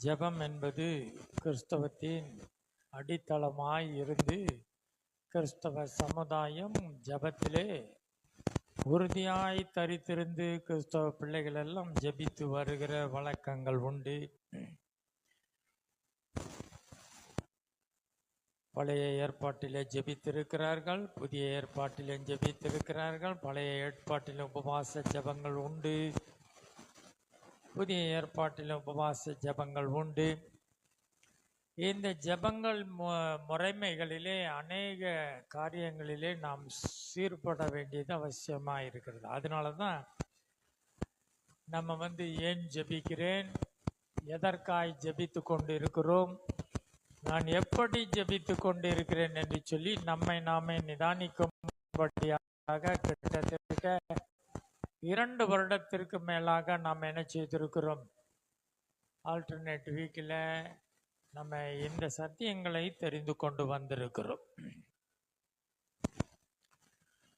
ஜெபம் என்பது கிறிஸ்தவத்தின் அடித்தளமாய் இருந்து கிறிஸ்தவ சமுதாயம் ஜெபத்திலே உறுதியாய் தரித்திருந்து கிறிஸ்தவ பிள்ளைகள் எல்லாம் ஜெபித்து வருகிற வழக்கங்கள் உண்டு. பழைய ஏற்பாட்டிலே ஜெபித்திருக்கிறார்கள், புதிய ஏற்பாட்டிலே ஜெபித்திருக்கிறார்கள். பழைய ஏற்பாட்டில் உபவாச ஜெபங்கள் உண்டு, புதிய ஏற்பாட்டில் உபவாச ஜெபங்கள் உண்டு. இந்த ஜெபங்கள் முறைமைகளிலே அநேக காரியங்களிலே நாம் சீர்பட வேண்டியது அவசியமாக இருக்கிறது. அதனால தான் நம்ம ஏன் ஜெபிக்கிறேன், எதற்காய் ஜெபித்து கொண்டு இருக்கிறோம், நான் எப்படி ஜெபித்து கொண்டு இருக்கிறேன் என்று சொல்லி நம்மை நாமே நிதானிக்கும்படியாக கிட்டத்தட்ட 2 வருடத்திற்கு மேலாக நாம் என்ன செய்திருக்கிறோம். ஆல்டர்னேட் வீக்கில் நம்ம இந்த சத்தியங்களை தெரிந்து கொண்டு வந்திருக்கிறோம்.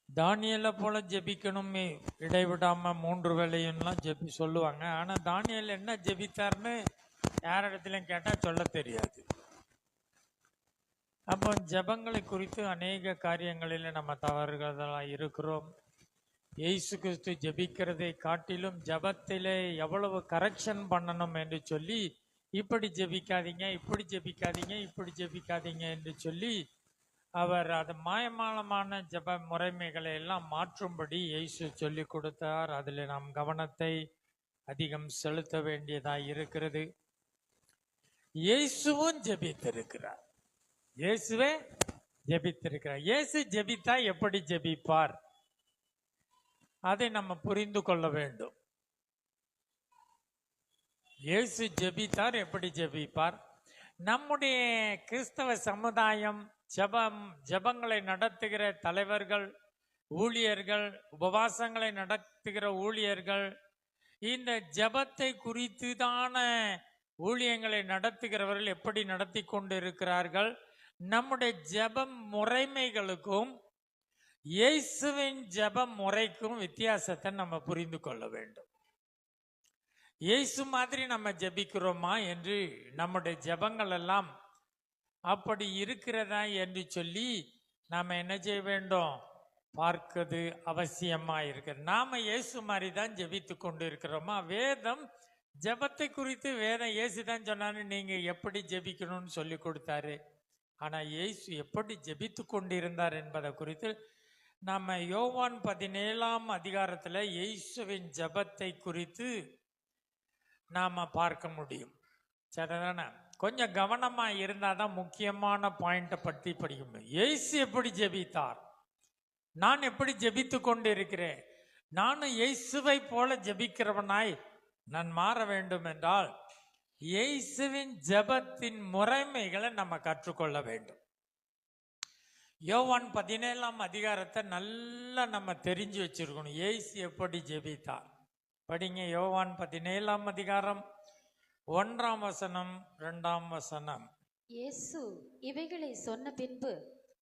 தானியலை போல ஜெபிக்கணுமே, இடைவிடாம 3 வேளையும்லாம் ஜெபி சொல்லுவாங்க. ஆனா தானியல் என்ன ஜெபித்தார்னு யாரிடத்திலும் கேட்டால் சொல்ல தெரியாது. அப்போ ஜெபங்களை குறித்து அநேக காரியங்களில் நம்ம தவறுகளாக இருக்கிறோம். இயேசு கிறிஸ்து ஜெபிக்கிறதை காட்டிலும் ஜெபத்திலே எவ்வளவு கரெக்ஷன் பண்ணணும் என்று சொல்லி, இப்படி ஜெபிக்காதீங்க, இப்படி ஜெபிக்காதீங்க, இப்படி ஜெபிக்காதீங்க என்று சொல்லி அவர் அது மாயமானமான ஜெப முறைமைகளை எல்லாம் மாற்றும்படி இயேசு சொல்லி கொடுத்தார். அதில் நாம் கவனத்தை அதிகம் செலுத்த வேண்டியதாக இருக்கிறது. இயேசுவும் ஜெபித்திருக்கிறார், இயேசுவே ஜெபித்திருக்கிறார். இயேசு ஜெபித்தா எப்படி ஜெபிப்பார், அதை நம்ம புரிந்து கொள்ள வேண்டும். இயேசு ஜெபித்தார், எப்படி ஜெபிப்பார்? நம்முடைய கிறிஸ்தவ சமுதாயம் ஜெபங்களை நடத்துகிற தலைவர்கள், ஊழியர்கள், உபவாசங்களை நடத்துகிற ஊழியர்கள், இந்த ஜெபத்தை குறித்து தான ஊழியங்களை நடத்துகிறவர்கள் எப்படி நடத்தி கொண்டு இருக்கிறார்கள். நம்முடைய ஜெப முறைமைகளுக்கும் இயேசுவின் ஜெப முறைக்கும் வித்தியாசத்தை நம்ம புரிந்து கொள்ள வேண்டும். இயேசு மாதிரி நம்ம ஜெபிக்கிறோமா என்று, நம்முடைய ஜெபங்கள் எல்லாம் அப்படி இருக்கிறதா என்று சொல்லி நாம என்ன செய்ய வேண்டும், பார்க்கிறது அவசியமா இருக்கு. நாம இயேசு மாதிரி தான் ஜெபித்து கொண்டு இருக்கிறோமா? வேதம் ஜெபத்தை குறித்து வேதம் இயேசு தான் சொன்னாரு, நீங்க எப்படி ஜெபிக்கணும்னு சொல்லி கொடுத்தாரு. ஆனா இயேசு எப்படி ஜெபித்து கொண்டு இருந்தார் என்பதை குறித்து நம்ம யோவான் 17ஆம் அதிகாரத்தில் இயேசுவின் ஜெபத்தை குறித்து நாம பார்க்க முடியும். சரிதானே? கொஞ்சம் கவனமா இருந்தாதான் முக்கியமான பாயிண்ட்டை பற்றி படிக்க முடியும். இயேசு எப்படி ஜெபித்தார், நான் எப்படி ஜெபித்து கொண்டு இருக்கிறேன், நானும் இயேசுவை போல ஜெபிக்கிறவனாய் நான் மாற வேண்டும் என்றால் இயேசுவின் ஜெபத்தின் முறைமைகளை நம்ம கற்றுக்கொள்ள வேண்டும். யோவான் 17ஆம் அதிகாரத்தை நல்லா நம்ம தெரிஞ்சு வச்சிருக்கணும். இயேசு எப்படி ஜெபித்தார் படிங்க. யோவான் 17ஆம் அதிகாரம் 1ஆம் வசனம் 2ஆம் வசனம். இயேசு இவைகளை சொன்ன பின்பு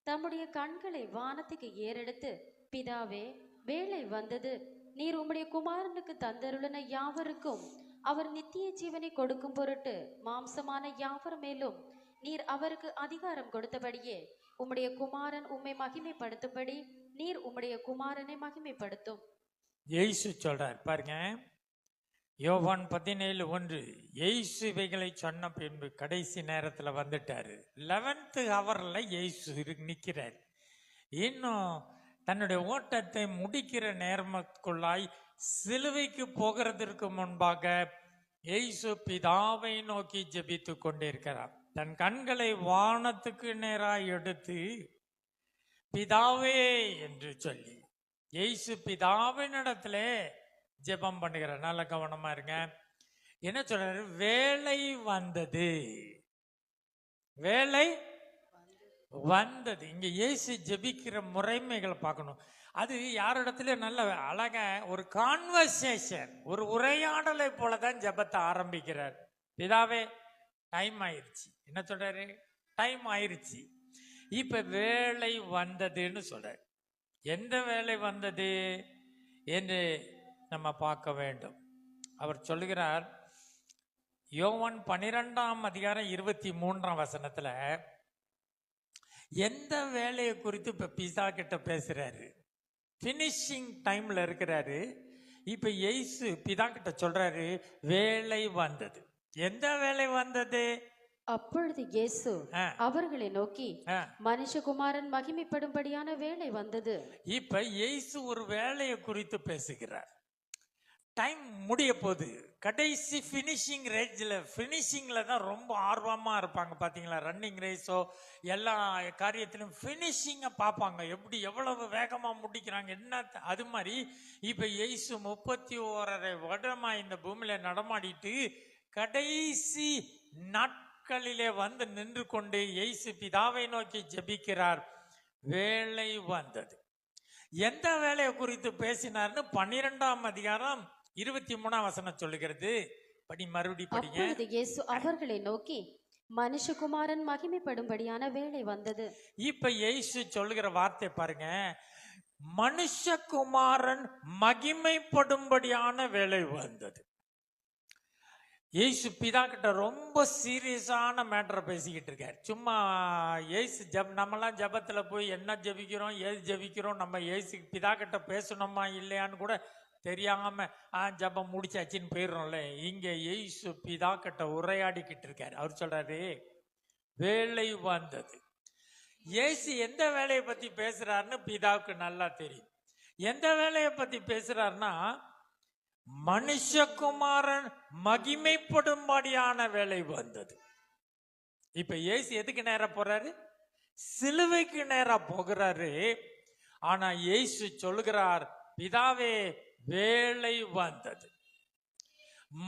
தம்முடைய கண்களை வானத்துக்கு ஏறெடுத்து, பிதாவே, வேளை வந்தது, நீர் உம்முடைய குமாரனுக்கு தந்தருளின யாவருக்கும் அவர் நித்திய ஜீவனை கொடுக்கும் பொருட்டு மாம்சமான யாவர் மேலும் நீர் அவருக்கு அதிகாரம் கொடுத்தபடியே உம்முடைய குமாரன் உம்மை மகிமைப்படுத்தும்படி நீர் உம்முடைய குமாரனை மகிமைப்படுத்தும். இயேசு சொல்றார் பாருங்க, யோவான் 17:1. இயேசு இவைகளை சொன்ன பின்பு கடைசி நேரத்தில் வந்துட்டாரு. 11th ஹவர்ல இயேசு நிற்கிறார். இன்னும் தன்னுடைய ஓட்டத்தை முடிக்கிற நேரத்துக்குள்ளாய் சிலுவைக்கு போகிறதற்கு முன்பாக இயேசு பிதாவை நோக்கி ஜெபித்து கொண்டிருக்கிறார். தன் கண்களை வானத்துக்கு நேராக எடுத்து பிதாவே என்று சொல்லி இயேசு பிதாவினிடத்துல ஜெபம் பண்ணுகிறார். நல்ல கவனமா இருங்க. என்ன சொல்றாரு? வேளை வந்தது, வேளை வந்தது. இங்க இயேசு ஜெபிக்கிற முறைமைகளை பார்க்கணும். அது யாரிடத்துல நல்ல அழக ஒரு கான்வர்சேஷன், ஒரு உரையாடலை போலதான் ஜெபத்தை ஆரம்பிக்கிறார். பிதாவே, டைம் ஆயிருச்சு. என்ன சொல்றாரு? டைம் ஆயிருச்சு, இப்ப வேளை வந்ததுன்னு சொல்றாரு. எந்த வேளை வந்தது என்று நம்ம பார்க்க வேண்டும். அவர் சொல்லுகிறார், யோவான் 12:23 எந்த வேலையை குறித்து இப்ப பிதா கிட்ட பேசுறாரு? பினிஷிங் டைம்ல இருக்கிறாரு. இப்ப இயேசு பிதா கிட்ட சொல்றாரு, வேலை வந்தது. எந்த வேலை வந்தது? அப்பொழுது இயேசு அவர்களை நோக்கி, மனுஷகுமாரன் மகிமைப்படும்படியான வேலை வந்தது. இப்ப இயேசு ஒரு வேலையை குறித்து பேசுகிறார். டைம் முடிய போகுது. கடைசி ஃபினிஷிங்ல தான் ரொம்ப ஆர்வமா இருப்பாங்க பாத்தீங்களா? ரன்னிங் ரேஸோ எல்லா காரியத்திலும் ஃபினிஷிங்க பார்ப்பாங்க, எப்படி எவ்வளவு வேகமா முடிக்கிறாங்க என்ன. அது மாதிரி இப்ப இயேசு 31.5 வருடமா இந்த பூமியில நடமாடிட்டு கடைசி நாட்களிலே வந்து நின்று கொண்டு இயேசு பிதாவை நோக்கி ஜெபிக்கிறார். வேலை வந்தது. எந்த வேலையை குறித்து பேசினார்னு 12:23 சொல்லுகிறது. மறுபடி படிங்க. அப்பொழுது இயேசு அவர்களை நோக்கி, மனுஷகுமாரன் மகிமைப்படும்படியான வேலை வந்தது. இப்ப இயேசு சொல்லுகிற வார்த்தை பாருங்க, மனுஷகுமாரன் மகிமைப்படும்படியான வேலை வந்தது. இயேசு பிதா கிட்ட ரொம்ப சீரியஸான மேட்டரை பேசிக்கிட்டு இருக்காரு. சும்மா இயேசு நம்மலாம் ஜபத்துல போய் என்ன ஜபிக்கிறோம் ஏது ஜபிக்கிறோம், நம்ம இயேசு பிதா கிட்ட பேசணுமா இல்லையான்னு கூட தெரியாம ஜபம் முடிச்சாச்சின்னு போயிடுறோம்ல. இங்க இயேசு பிதா கிட்ட உரையாடிக்கிட்டு இருக்காரு. அவர் சொல்றாரு, வேலை வந்தது. இயேசு எந்த வேலையை பத்தி பேசுறாருன்னு பிதாவுக்கு நல்லா தெரியும். எந்த வேலையை பத்தி பேசுறாருன்னா, மனுஷகுமாரன் மகிமைப்படும்படியான வேலை வந்தது. இப்ப இயேசு எதுக்கு நேரா போறாரு? சிலுவைக்கு நேரா போகிறாரு. ஆனா இயேசு சொல்லுகிறார், பிதாவே வேலை வந்தது.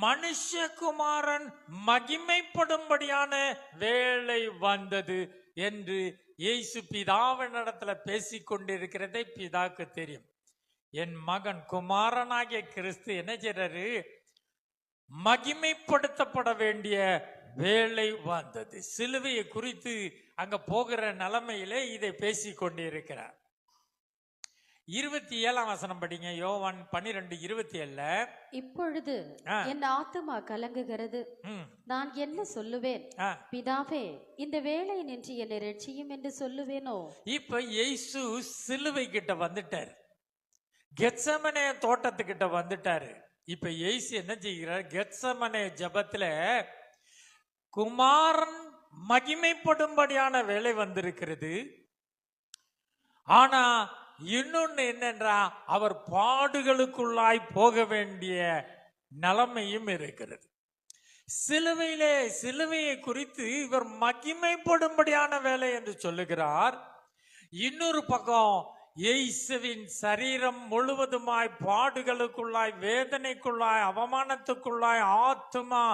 மனுஷகுமாரன் மகிமைப்படும்படியான வேலை வந்தது என்று இயேசு பிதாவினிடத்துல பேசிக்கொண்டிருக்கிறதை பிதாக்கு தெரியும். என் மகன் குமாரனாகிய கிறிஸ்து என்ன செய்றாரு? மகிமைப்படுத்தப்பட வேண்டிய வேலை வந்தது. சிலுவையை குறித்து அங்க போகிற நிலைமையிலே இதை பேசிக் கொண்டிருக்கிறார். 27 படிங்க. யோவான் 12:27. இப்பொழுது என் ஆத்துமா கலங்குகிறது, நான் என்ன சொல்லுவேன்? பிதாவே, இந்த வேலை நின்று என்னை ரட்சியும் என்று சொல்லுவேனோ? இப்ப இயேசு சிலுவை கிட்ட வந்துட்டார், கெத்செமனே தோட்டத்துக்கிட்ட வந்துட்டாரு. இப்ப இயேசு என்ன செய்கிறார்? கெத்செமனே ஜபத்துல குமாரன் மகிமைப்படும்படியான வேலை வந்திருக்கிறது. ஆனா இன்னொன்னு என்னன்றா, அவர் பாடுகளுக்குள்ளாய் போக வேண்டிய நிலைமையும் இருக்கிறது. சிலுவையை குறித்து இவர் மகிமைப்படும்படியான வேலை என்று சொல்லுகிறார். இன்னொரு பக்கம் இயேசுவின் சரீரம் முழுவதுமாய் பாடுகளுக்குள்ளாய், வேதனைக்குள்ளாய், அவமானத்துக்குள்ளாய், ஆத்துமா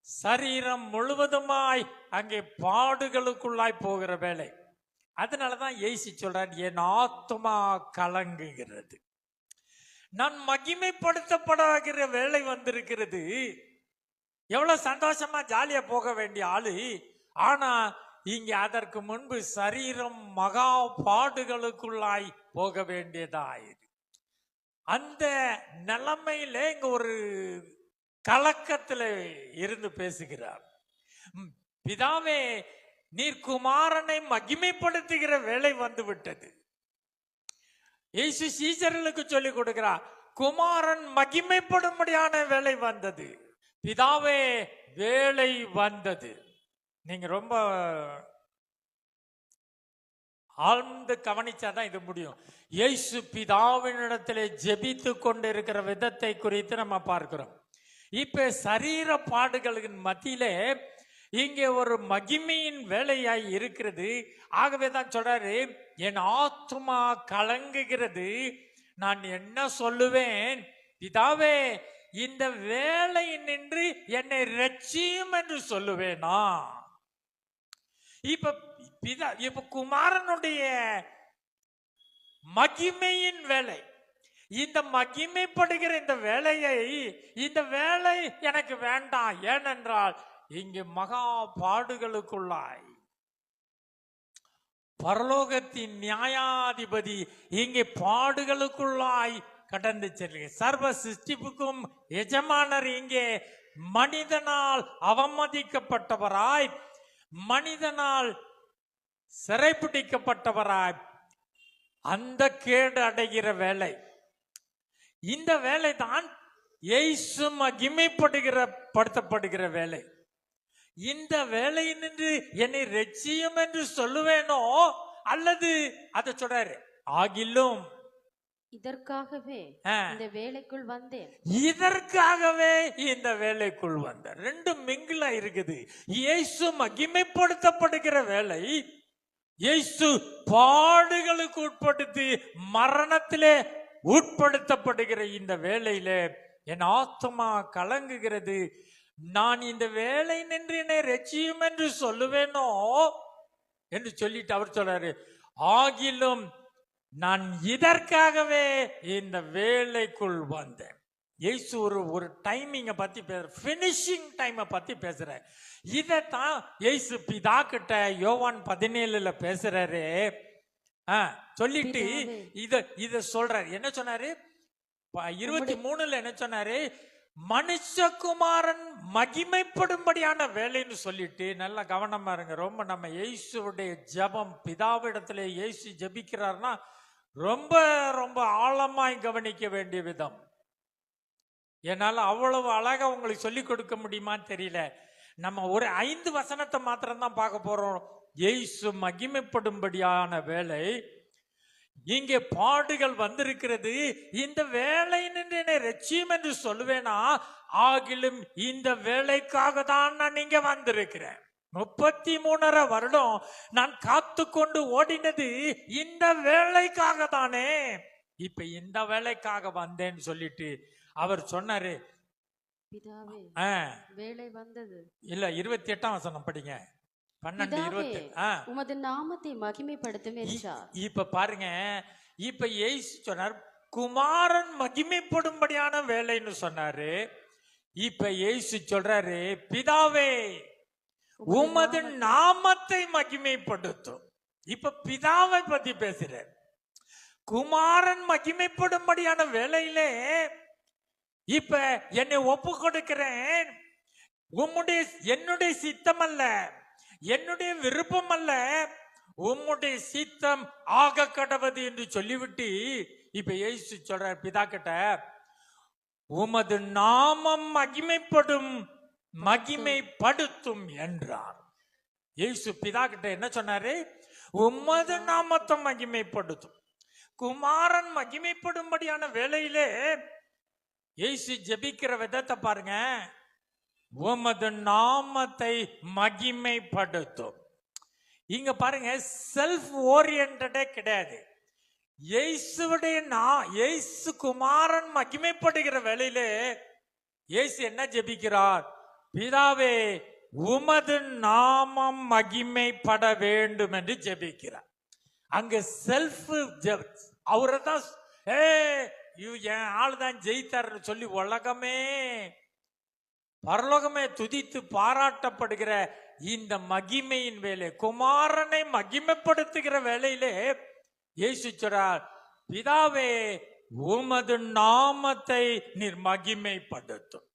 சரீரம் முழுவதுமாய் அங்கே பாடுகளுக்குள்ளாய் போகிற வேலை. அதனாலதான் இயேசு சொல்றார், என் ஆத்துமா கலங்குகிறது, நான் மகிமைப்படுத்தப்படுகிற வேலை வந்திருக்கிறது. எவ்வளவு சந்தோஷமா ஜாலியா போக வேண்டிய ஆளு, ஆனா இங்க அதற்கு முன்பு சரீரம் மகா பாடுகளுக்குள்ளாய் போக வேண்டியதாயிரு. அந்த நிலைமையில இங்க ஒரு கலக்கத்துல இருந்து பேசுகிறார். பிதாவே, நீர் குமாரனை மகிமைப்படுத்துகிற வேலை வந்து விட்டது. இயேசு சீசர்களுக்கு சொல்லிக் கொடுக்கிறார், குமாரன் மகிமைப்படும்படியான வேலை வந்தது. பிதாவே, வேலை வந்தது. நீங்க ரொம்ப ஆழ்ந்து கவனிச்சாதான் இது முடியும். இயேசு பிதாவினிடத்திலே ஜெபித்து கொண்டு இருக்கிற விதத்தை குறித்து நம்ம பார்க்கிறோம். இப்ப சரீர பாடுகளின் மத்தியிலே இங்கே ஒரு மகிமையின் வேலையாய் இருக்கிறது. ஆகவே தான் சொல்றாரு, என் ஆத்துமா கலங்குகிறது, நான் என்ன சொல்லுவேன்? பிதாவே, இந்த வேலை நின்று என்னை ரட்சியும் என்று சொல்லுவேனா? இப்ப குமாரனுடைய மகிமையின் வேலை, இந்த மகிமைப்படுகிற இந்த வேலை எனக்கு வேண்டாம். ஏனென்றால் இங்கு மகா பாடுகளுக்குள்ளாய் பரலோகத்தின் நியாயாதிபதி இங்கே பாடுகளுக்குள்ளாய் கடந்து செல்க. சர்வ சிருஷ்டிப்புக்கும் எஜமானர் இங்கே மனிதனால் அவமதிக்கப்பட்டவராய், மனிதனால் சிறைப்பிடிக்கப்பட்டவராய் அந்த கேடு அடைகிற வேலை. இந்த வேலை தான் இயேசு மகிமைப்படுகிற வேலை. இந்த வேலையினின்று என்னை ரட்சியும் என்று சொல்லுவேனோ, அல்லது அதை சொல்றாரு, ஆகிலும் இதற்காகவே இந்த வேலைக்குள் வந்தேன். இதற்காகவே இந்த வேலைக்குள் வந்தேன். ரெண்டும் மிங்கிலா இருக்குது. இயேசு மகிமைப்படுத்தப்படுகிற வேலை, இயேசு பாடுகளுக்கு உட்படுத்தி மரணத்திலே உட்படுத்தப்படுகிற இந்த வேலையிலே என் ஆத்மா கலங்குகிறது. நான் இந்த வேலை நின்று என்னை ரட்சியும் என்று சொல்லுவேனோ என்று சொல்லிட்டு அவர் சொல்றாரு, ஆகிலும் நான் இதற்காகவே இந்த வேலைக்குள் வந்தேன். இயேசு ஒரு டைமிங்க பத்தி பேசுற, பினிஷிங் டைமை பத்தி பேசுற. இதைத்தான் இயேசு பிதா கிட்ட யோவான் 17 பேசுறாரு. சொல்லிட்டு இத சொல்றாரு. என்ன சொன்னாரு? 23 என்ன சொன்னாரு? மனுஷகுமாரன் மகிமைப்படும்படியான வேலைன்னு சொல்லிட்டு, நல்ல கவனமா இருங்க. ரொம்ப நம்ம இயேசுடைய ஜெபம், பிதாவிடத்துல இயேசு ஜெபிக்கிறார்னா ரொம்ப ரொம்ப ஆழமாய் கவனிக்க வேண்டிய விதம். என்னால அவ்வளவு அழகா உங்களுக்கு சொல்லி கொடுக்க முடியுமான்னு தெரியல. நம்ம ஒரு 5 வசனத்தை மாத்திரம் தான் பார்க்க போறோம். இயேசு மகிமைப்படும்படியான வேலை, இங்கே பாடுகள் வந்திருக்கிறது. இந்த வேலை நின்று என்னை ரட்சியும் என்று சொல்லுவேனா, ஆகிலும் இந்த வேலைக்காக தான் நான் இங்க வந்திருக்கிறேன். 33 வருடம் நான் காத்து கொண்டு ஓடினது இந்த வேலைக்காக தானே. இப்ப இந்த வேலைக்காக வந்தேன்னு சொல்லிட்டு அவர் சொன்னாரு. பிதாவே, வேலை வந்தது. இல்ல, 28ஆம் வசனம் படிங்க. 12:20. உமது நாமத்தை மகிமைப்படுத்தும் என்றார். இப்ப பாருங்க, இப்ப இயேசு சொன்னார் குமாரன் மகிமைப்படும்படியான வேலைன்னு சொன்னாரு. இப்ப இயேசு சொல்றாரு, பிதாவே உமது நாமத்தை மகிமைப்படுத்தும். இப்ப பிதாவை பத்தி பேசுறார். குமாரன் மகிமைப்படும்படியான வேலையிலே இப்ப என்னை ஒப்பு கொடுக்கிறேன். என்னுடைய சித்தம் அல்ல, என்னுடைய விருப்பம் அல்ல, உம்முடைய சித்தம் ஆக கடவது என்று சொல்லிவிட்டு இப்ப இயேசு சொல்றார் பிதா கிட்ட, உமது நாமம் மகிமைப்படுத்தும் என்றார். இயேசு பிதா கிட்ட என்ன சொன்னாரு? உமது நாமத்தை மகிமைப்படுத்தும். குமாரன் மகிமைப்படும்படியான வேலையிலே இயேசு ஜெபிக்கிற விதத்தை பாருங்க. உமது நாமத்தை மகிமைப்படுத்தும். இங்க பாருங்க, செல்ஃப் ஓரியன்டே கிடையாது. இயேசு குமாரன் மகிமைப்படுகிற வேளையிலே இயேசு என்ன ஜெபிக்கிறார்? பிதாவே உமது நாமம் மகிமைப்பட வேண்டும் என்று ஜெபிக்கிறார். அங்க செல்ஃப், அவரை தான் என் ஆளுதான் ஜெயித்தார்னு சொல்லி உலகமே பரலோகமே துதித்து பாராட்டப்படுகிற இந்த மகிமையின் வேலை, குமாரனை மகிமைப்படுத்துகிற வேலையிலே இயேசு சொல்றார், பிதாவே உமது நாமத்தை நீர் மகிமைப்படுத்தும்.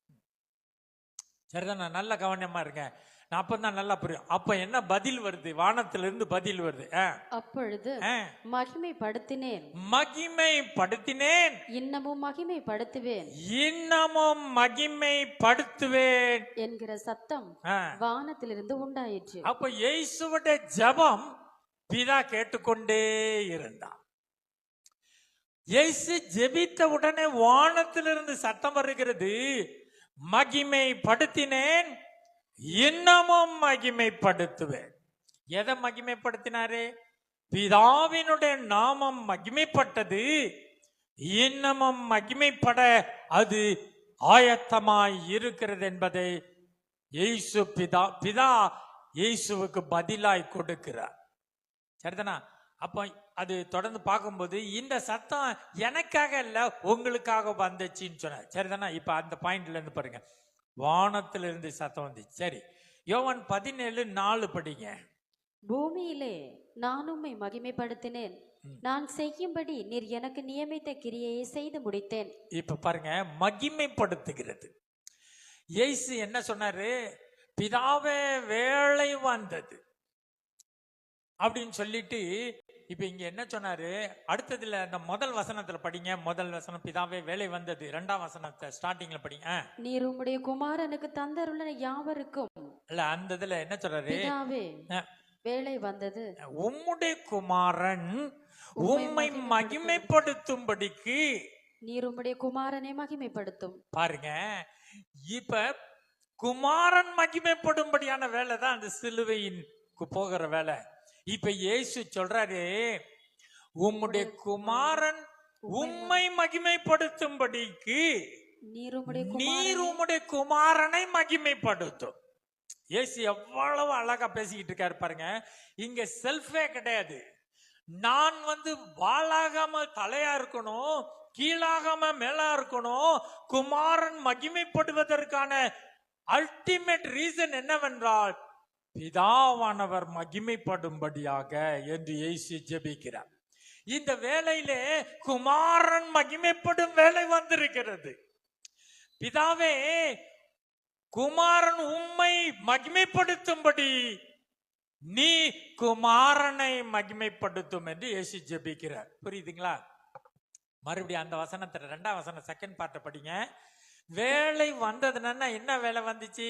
சரிதான், நான் நல்ல கவனமா இருக்கேன். நான் அப்பதான் நல்லா புரியும். அப்ப என்ன பதில் வருது? வானத்திலிருந்து பதில் வருது. அப்பொழுது மகிமைப்படுத்தினேன் இன்னமும் மகிமைப்படுத்துவேன் என்கிற சத்தம் வானத்திலிருந்து உண்டாயிற்று. அப்ப இயேசுவுடைய ஜெபம் பிதா கேட்டுக்கொண்டே இருந்தார். இயேசு ஜெபித்த உடனே வானத்திலிருந்து சத்தம் வருகிறது, மகிமைப்படுத்தினேன் இன்னமும் மகிமைப்படுத்துவேன். எதை மகிமைப்படுத்தினாரு? பிதாவினுடைய நாமம் மகிமைப்பட்டது, இன்னமும் மகிமைப்பட அது ஆயத்தமாய் இருக்கிறது என்பதை இயேசு பிதா இயேசுவுக்கு பதிலாய் கொடுக்கிறார். சரிதானா? அப்ப அது தொடர்ந்து பார்க்கும்போது இந்த சத்தம் எனக்காக இல்ல உங்களுக்காக வந்துச்சுன்னு சொன்னார். சரிதானா? இப்ப அந்த பாயிண்ட்ல இருந்து பாருங்க, வானத்திலிருந்து சத்தம் வந்துச்சு. சரி, யோவான் 17:4 படிங்க. பூமியிலே நான் உம்மை மகிமைப்படுத்தினேன், நான் செய்யும்படி நீர் எனக்கு நியமித்த கிரியையை செய்து முடித்தேன். இப்ப பாருங்க, மகிமைப்படுத்துகிறது. இயேசு என்ன சொன்னாரு? பிதாவே வேலை வந்தது அப்படின்னு சொல்லிட்டு இப்ப இங்க என்ன சொன்னாரு? அடுத்ததுல அந்த முதல் வசனத்துல படிங்க. முதல் வசனம் பிதாவே வேலை வந்தது. இரண்டாம் வசனத்தை ஸ்டார்டிங்ல படிங்க. நீர் உம்முடைய குமாரனுக்கு தந்தருளின யாவருக்கும் இல்ல, அந்த இதுல என்ன சொல்றாரு? பிதாவே வேலை வந்தது. உம்முடைய குமாரன் உம்மை மகிமைப்படுத்தும்படிக்கு நீர் உம்முடைய குமாரனை மகிமைப்படுத்தும். பாருங்க, இப்ப குமாரன் மகிமைப்படும்படியான வேலை தான் அந்த சிலுவையின் போகிற வேலை. இப்ப இயேசு சொல்றாரு, உம்முடைய குமாரன் உம்மை மகிமைப்படுத்தும்படிக்கு நீர் உம்முடைய குமாரனை மகிமைப்படுத்தும். இயேசு எவ்வளவு அழகா பேசிக்கிட்டு இருக்காரு பாருங்க. இங்க செல்ஃபே கிடையாது. நான் வாளாகாம தலையா இருக்கணும், கீழாகாம மேலா இருக்கணும். குமாரன் மகிமைப்படுவதற்கான அல்டிமேட் ரீசன் என்னவென்றால் பிதாவானவர் மகிமைப்படும்படியாக என்று இயேசு ஜெபிக்கிறார். இந்த வேளையிலே குமாரன் மகிமைப்படும் வேலை வந்திருக்கிறது. பிதாவே, குமாரன் உம்மை மகிமைப்படுத்தும்படி நீ குமாரனை மகிமைப்படுத்தும் என்று இயேசு ஜெபிக்கிறார். புரியுதுங்களா? மறுபடியும் அந்த வசனத்துல ரெண்டாம் வசனம் செகண்ட் பார்ட்ட படிங்க. வேலை வந்ததுன்னா என்ன வேலை வந்துச்சு?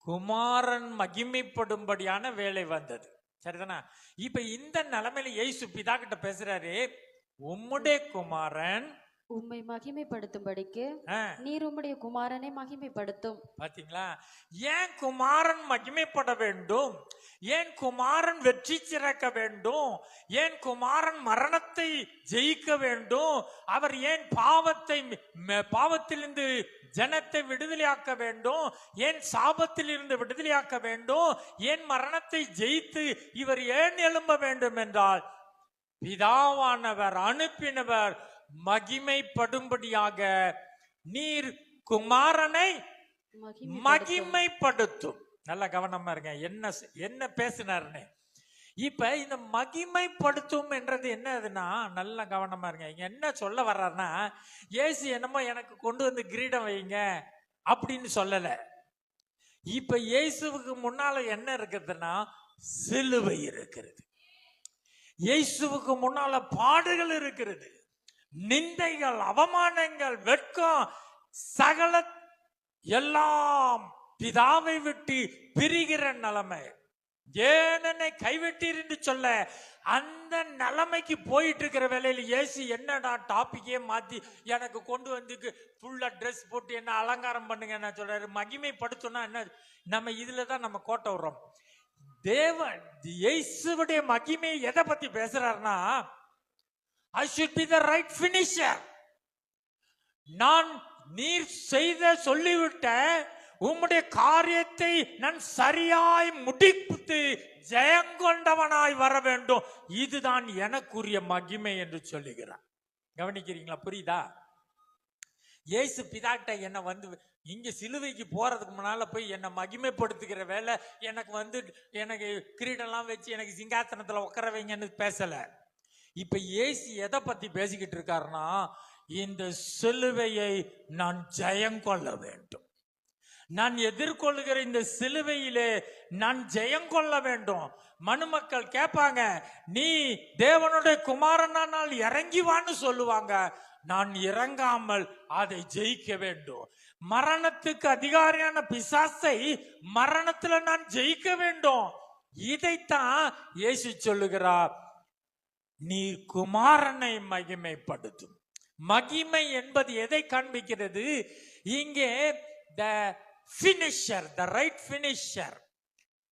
குமாரன் மகிமைப்படும்படியான வேலை வந்தது. சரிதானா? இப்ப இந்த நிலைமையில இயேசு பிதா கிட்ட பேசுறாரு, உம்முடைய குமாரன் உம்மை மகிமைப்படுத்தும்படிக்கு நீர் உம்முடைய குமாரனை மகிமைப்படுத்தும். பாத்தீங்களா? ஏன் குமாரன் மகிமைப்பட வேண்டும்? ஏன் குமாரன் வெற்றி சிறக்க வேண்டும்? ஏன் குமாரன் மரணத்தை ஜெயிக்க வேண்டும்? அவர் ஏன் பாவத்திலிருந்து ஜனத்தை விடுதலையாக்க வேண்டும்? ஏன் சாபத்தில் இருந்து விடுதலையாக்க வேண்டும்? ஏன் மரணத்தை ஜெயித்து இவர் ஏன் எழும்ப வேண்டும் என்றால், பிதாவானவர் அனுப்பினவர் மகிமைப்படும்படியாக நீர் குமாரனை மகிமைப்படுத்தும். நல்ல கவனமா இருங்க, என்ன பேசினார்னு. இப்ப இந்த மகிமைப்படுத்தும் என்றது என்னதுன்னா, நல்ல கவனமா இருங்க. இங்க என்ன சொல்ல வர்றாருன்னா, இயேசு என்னமோ எனக்கு கொண்டு வந்து கிரீடம் வைங்க அப்படின்னு சொல்லல. இப்ப இயேசுவுக்கு முன்னால என்ன இருக்குதுன்னா, சிலுவை இருக்கிறது. இயேசுவுக்கு முன்னால பாடுகள் இருக்கிறது, நிந்தைகள், அவமானங்கள், வெட்கம், சகல எல்லாம் பிதாவை விட்டு பிரிகிற நிலைமை. ஏனென்னை கைவிட்டீர் என்று சொல்ல அந்த நிலைமைக்கு போயிட்டு இருக்கிற வேலையில் இயேசு என்னடா டாபிக்கே மாத்தி எனக்கு கொண்டு வந்து ஃபுல்லா ட்ரெஸ் போட்டு என்ன அலங்காரம் பண்ணுங்க என்ன சொல்றாரு? மகிமைப்படுத்தணும்னா என்ன? நம்ம இதுலதான் நம்ம கோட்டை விடுறோம். தேவன் இயேசுவுடைய மகிமை எதை பத்தி பேசுறாருன்னா, I should be the right finisher. நான் நீர் செய்த சொல்லிவிட்ட உம்முடைய காரியத்தை நான் சரியாய் முடித்து ஜெயங்கொண்டவனாய் வர வேண்டும். இதுதான் எனக்குரிய மகிமை என்று சொல்லுகிறார். கவனிக்கிறீங்களா? புரியுதா? இயேசு பிதாட்ட என்ன இங்க சிலுவைக்கு போறதுக்கு முன்னால போய் என்ன மகிமைப்படுத்துகிற வேலை எனக்கு கிரீடெல்லாம் வச்சு எனக்கு சிங்காசனத்துல உட்கார வைங்கன்னு பேசல. இப்ப இயேசு எதை பத்தி பேசிக்கிட்டு இருக்காருன்னா, இந்த சிலுவையை நான் ஜெயங்கொள்ள வேண்டும். நான் எதிர்கொள்ளுகிற இந்த சிலுவையிலே நான் ஜெயங்கொள்ள வேண்டும். மனுமக்கள் கேட்பாங்க, நீ தேவனுடைய குமாரனால் இறங்கி வான்னு சொல்லுவாங்க. நான் இறங்காமல் அதை ஜெயிக்க வேண்டும். மரணத்துக்கு அதிகாரியான பிசாசை மரணத்துல நான் ஜெயிக்க வேண்டும். இதைத்தான் இயேசு சொல்லுகிறார், நீ குமாரனை மகிமைப்படுத்தும். மகிமை என்பது எதை காண்பிக்கிறது? இங்கே the finisher, the right finisher,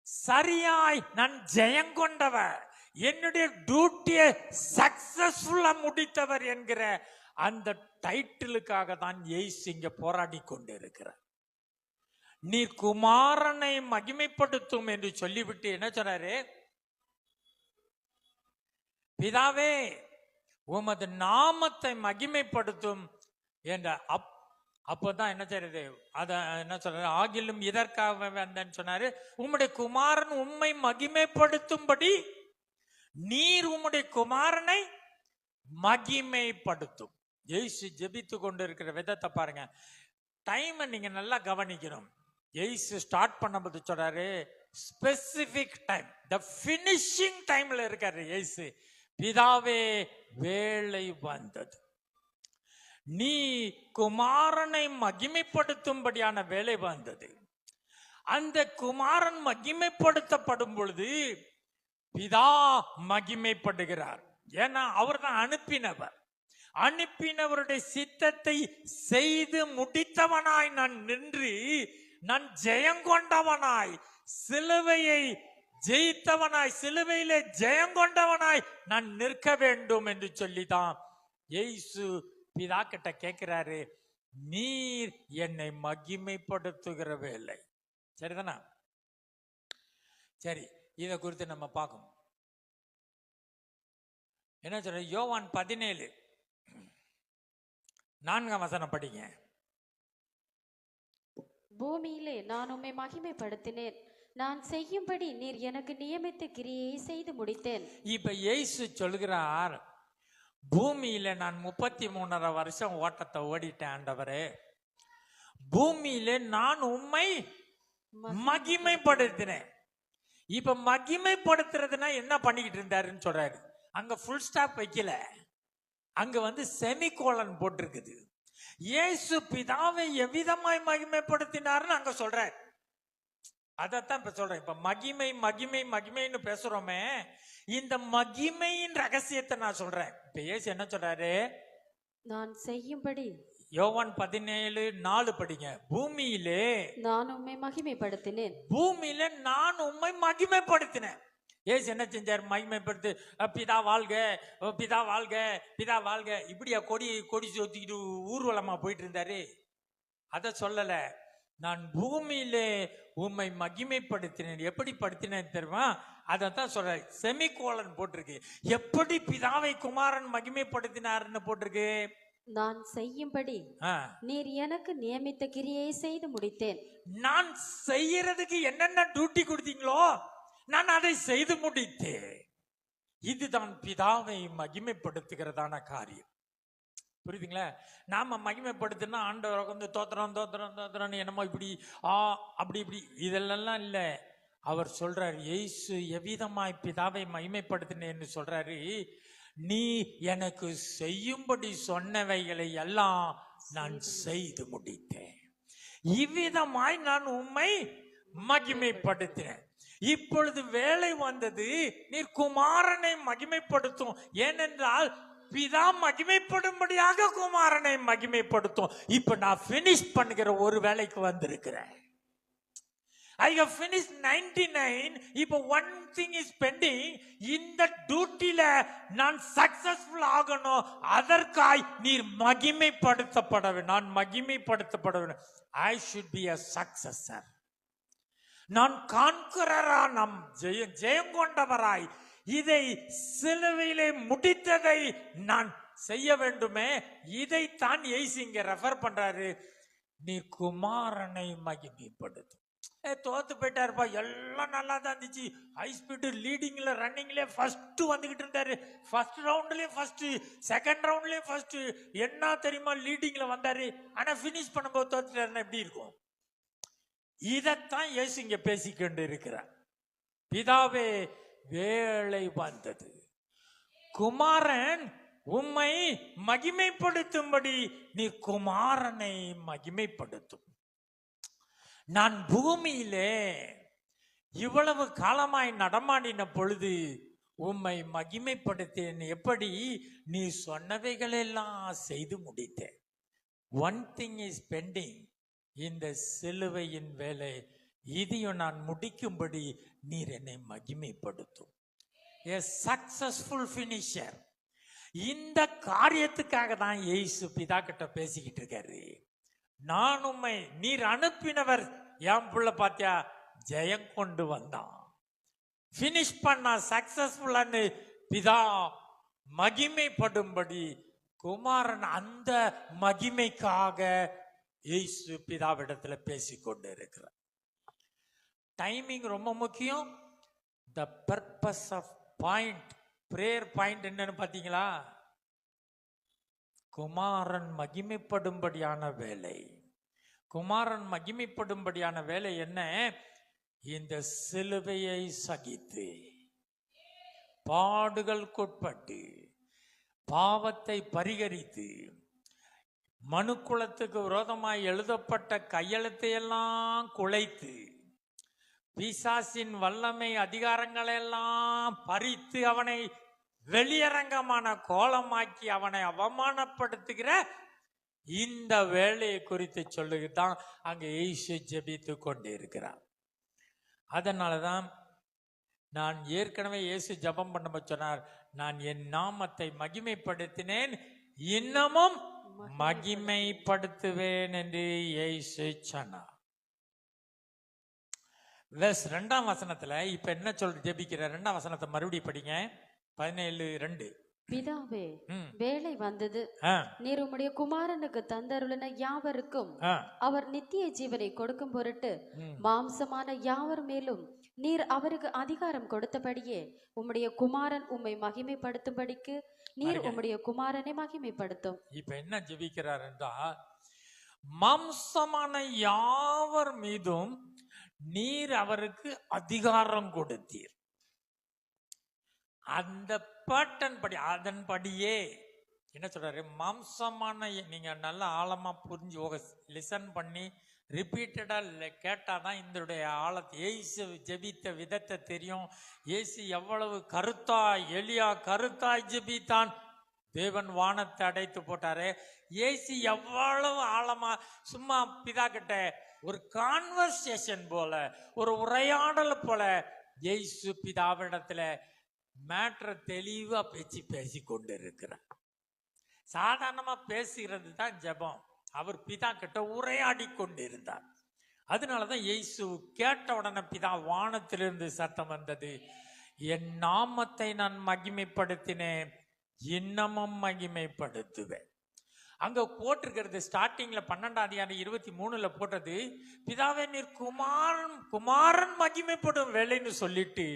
சரியாய் நான் ஜெயங்கொண்டவர், என்னுடைய டியூட்டியை சக்சஸ்ஃபுல்லா முடித்தவர் என்கிற அந்த டைட்டிலுக்காக தான் இயேசு இங்க போராடி கொண்டிருக்கிறார். நீ குமாரனை மகிமைப்படுத்தும் என்று சொல்லிவிட்டு என்ன சொன்னாரு? பிதாவே உமது நாமத்தை மகிமைப்படுத்தும் என்ற அப்போதான் என்ன செய்யறது? அத என்ன சொல்ற? ஆகிலும் இதற்காக வந்தேன்னு சொன்னாரு. உம்முடைய குமாரன் உம்மை மகிமைப்படுத்தும்படி நீர் உம்முடைய குமாரனை மகிமைப்படுத்தும். இயேசு ஜெபித்து கொண்டிருக்கிற விதத்தை பாருங்க. டைமை நீங்க நல்லா கவனிக்கணும். இயேசு ஸ்டார்ட் பண்ணும்போது சொல்றாரு ஸ்பெசிபிக் டைம், த ஃபினிஷிங் டைம்ல இருக்காரு இயேசு. பிதாவே வேலை வந்தது, நீ குமாரனை மகிமைப்படுத்தும்படியான வேலை வந்தது. அந்த குமாரன் மகிமைப்படுத்தப்படும் பொழுது பிதா மகிமைப்படுகிறார். ஏன்னா அவர் தான் அனுப்பினவர். அனுப்பினவருடைய சித்தத்தை செய்து முடித்தவனாய் நான் நின்று, நான் ஜெயங்கொண்டவனாய், சிலுவையை ஜெயித்தவனாய், சிலுவையிலே ஜெயங்கொண்டவனாய் நான் நிற்க வேண்டும் என்று சொல்லிதான் இயேசு பிதா கிட்ட கேட்கிறாரு, நீர் என்னை மகிமைப்படுத்துகிற வேலை. சரிதானா? சரி, இதை குறித்து நம்ம பார்க்கணும். என்ன சொல்ற? யோவான் 17:4 படிங்க. பூமியிலே நான் உம்மை மகிமைப்படுத்தினேன், நான் செய்யும்படி நீர் எனக்கு நியமித்த கிரியை செய்து முடித்தேன். இப்ப இயேசு சொல்கிறார், பூமியில நான் 33.5 வருஷம் ஓட்டத்தை ஓடிட்டேன் ஆண்டவரே, பூமியில நான் உம்மை மகிமைப்படுத்தினேன். இப்ப மகிமைப்படுத்துறதுனா என்ன பண்ணிக்கிட்டு இருந்தாருன்னு சொல்றாரு. அங்க ஃபுல் ஸ்டாப் வைக்கல, அங்க செமிகோலன் போட்டிருக்குது. இயேசு பிதாவை எவ்விதமாய் மகிமைப்படுத்தினார்னு அங்க சொல்றாரு. அதத்தான் இப்ப சொல்றேன். இப்ப மகிமை மகிமை மகிமைன்னு பேசுறோமே, இந்த மகிமையின் ரகசியத்தை நான் சொல்றேன். இப்ப இயேசு என்ன சொல்றாரு? நான் செய்யும்படி. யோவான் 17:4 படிங்க. பூமியிலே நான் உம்மை மகிமைப்படுத்தினேன், பூமியில நான் உம்மை மகிமைப்படுத்தினேன். ஏசு என்ன செஞ்சார்? மகிமைப்படுத்து, பிதா வாழ்க, பிதா வாழ்க, பிதா வாழ்க, இப்படியா கொடி கொடி சொத்திக்கிட்டு ஊர்வலமா போயிட்டு இருந்தாரு? அத சொல்லல. நான் பூமியிலே உம்மை மகிமைப்படுத்தினேன். எப்படி படுத்தினேன் தெரியுமா? அதான் சொல்ற. செமிகோலன் போட்டிருக்கு. எப்படி பிதாவை குமாரன் மகிமைப்படுத்தினார்னு போட்டிருக்கு. நான் செய்யும்படி நீர் எனக்கு நியமித்த கிரியை செய்து முடித்தேன். நான் செய்யறதுக்கு என்னென்ன டியூட்டி கொடுத்தீங்களோ நான் அதை செய்து முடித்தேன். இதுதான் பிதாவை மகிமைப்படுத்துகிறதான காரியம். புரியுதுங்களா? நாம மகிமைப்படுத்தினா ஆண்டவரை தோத்திரம் தோத்திரம் தோத்திரம் என்னமோ இப்படி அப்படி இப்படி இதெல்லாம் இல்ல. அவர் சொல்றாரு, இயேசு எவ்விதமாய் பிதாவை மகிமைப்படுத்தினேன்னு சொல்றாரு, நீ எனக்கு செய்யும்படி சொன்னவைகளை எல்லாம் நான் செய்து முடித்தேன். இவ்விதமாய் நான் உம்மை மகிமைப்படுத்தினேன். இப்பொழுது வேலை வந்தது, நீர் குமாரனை மகிமைப்படுத்தும். ஏனென்றால் பிதா மகிமைப்படும்படியாக குமாரனை மகிமைப்படுத்தும். இப்ப நான் பினிஷ் பண்ணுகிற ஒரு வேலைக்கு வந்திருக்கிறேன். I have finished 99. இப்போ one thing is pending. இந்த டியூட்டில நான் சக்சஸ்ஃபுல் ஆகணும். அதற்காய் நீர் மகிமைப்படுத்தப்பட வேண்டும். நான் மகிமைப்படுத்தப்பட வேண்டும். I should be a successor. நான் கான்கரரா, நாம் ஜெயம் கொண்டவராய் இதை சிலுவையிலே முடித்ததை நான் செய்ய வேண்டுமே. இதைத்தான் இயேசு இங்க ரெஃபர் பண்றாரு. நீ குமாரனை மகிமைப்படுத்தும். தோத்து போயிட்டாருப்பா, எல்லாம் நல்லா தான் இருந்துச்சு. ஹை ஸ்பீடு லீடிங்ல ரன்னிங்ல ஃபர்ஸ்ட் வந்துகிட்டு இருந்தாரு. ஃபர்ஸ்ட் ரவுண்ட்லயும் ஃபர்ஸ்ட், செகண்ட் ரவுண்ட்லயும் ஃபர்ஸ்ட். என்ன தெரியுமா, லீடிங்ல வந்தாரு. ஆனா பினிஷ் பண்ணும்போது தோத்துட்டாருன்னா எப்படி இருக்கும்? இதத்தான் இயேசு இங்க பேசிக்கொண்டு இருக்கிறார். பிதாவே வேலை வந்தது, குமாரன் உம்மை மகிமைப்படுத்தும்படி நீ குமாரனை மகிமைப்படுத்தும். நான் பூமியிலே இவ்வளவு காலமாய் நடமாடின பொழுது உம்மை மகிமைப்படுத்தேன். எப்படி? நீ சொன்னவைகளெல்லாம் செய்து முடித்தேன். One thing is bending. இந்த சிலுவையின் வேலை இதையும் நான் முடிக்கும்படி நீர் என்னை மகிமைப்படுத்தும். A successful finisher. இந்த காரியத்துக்காக தான் இயேசு பிதா கிட்ட பேசிக்கிட்டு இருக்காரு. நான் உம்மை, நீர் அனுப்பினவர் என் புள்ள பாத்தியா ஜெயம் கொண்டு வந்தான், பினிஷ் பண்ணா, சக்சஸ்ஃபுல்லான்னு பிதா மகிமைப்படும்படி குமாரன் அந்த மகிமைக்காக இயேசு பிதாவிடத்துல பேசிக்கொண்டு இருக்கிறார். டைமிங் ரொம்ப முக்கியம். The purpose of point, prayer point என்னன்னு பாத்தீங்களா? குமாரன் மகிமைப்படும்படியான வேலை. குமாரன் மகிமைப்படும்படியான வேலை என்ன? இந்த சிலுவையை சகித்து பாடுகளுக்குட்பட்டு பாவத்தை பரிகரித்து மனுக்குலத்துக்கு விரோதமாய் எழுதப்பட்ட கையெழுத்தையெல்லாம் குலைத்து பிசாசின் வல்லமை அதிகாரங்களெல்லாம் பறித்து அவனை வெளியரங்கமான கோலமாக்கி அவனை அவமானப்படுத்துகிற இந்த வேலையை குறித்து சொல்லுதான் அங்க இயேசு ஜெபித்து கொண்டு இருக்கிறார். அதனாலதான் நான் ஏற்கனவே இயேசு ஜெபம் பண்ண சொன்னார், நான் என் நாமத்தை மகிமைப்படுத்தினேன், இன்னமும் மகிமைப்படுத்துவேன் என்று இயேசு சொன்னார். 2ஆம் வசனத்துல இப்ப என்ன ஜெபிக்கிற 2ஆம் வசனத்தை மறுபடியும் படிங்க. 17:2. பிதாவே, வேலை வந்தது, நீர் உம்முடைய குமாரனுக்கு தந்தருளின யாவருக்கும் அவர் நித்திய ஜீவனை கொடுக்கும் பொருட்டு மாம்சமான யாவர் மேலும் நீர் அவருக்கு அதிகாரம் கொடுத்தபடியே உம்முடைய குமாரன் உம்மை மகிமைப்படுத்தும்படிக்கு நீர் உம்முடைய குமாரனை மகிமைப்படுத்தும். இப்ப என்ன ஜெபிக்கிறார் என்றால், மாம்சமான யாவர் மீதும் நீர் அவருக்கு அதிகாரம் கொடுத்தீர். அந்த பேட்டன் படி, அதன்படியே என்ன சொல்றாரு, மாம்சமான, நீங்க நல்லா ஆழமா புரிஞ்சு லிசன் பண்ணி ரிப்பீட்டடா கேட்டாதான் இதனுடைய ஆழத்தை, இயேசு ஜெபித்த விதத்தை தெரியும். இயேசு எவ்வளவு எலியா கருத்தாய் ஜெபித்தான், தேவன் வானத்தை அடைத்து போட்டாரு. இயேசு எவ்வளவு ஆழமா, சும்மா பிதா கிட்ட ஒரு கான்வர்சேஷன் போல, ஒரு உரையாடல் போல இயேசு பிதாவிடத்துல மேட்டரை தெளிவா பேசி கொண்டு இருக்கிறார். சாதாரணமா பேசுகிறது தான் ஜெபம். அவர் பிதா கிட்ட உரையாடி கொண்டு இருந்தார். அதனாலதான் இயேசு கேட்ட உடனே பிதா வானத்திலிருந்து சத்தம் வந்தது, என் நாமத்தை நான் மகிமைப்படுத்தினேன், இன்னமும் மகிமைப்படுத்துவேன். அங்க போட்டிருக்கிறது ஸ்டார்டிங்ல 12:23 போட்டது, பிதாவே நீர் குமாரன் மகிமைப்படும் வேலைன்னு சொல்லிட்டு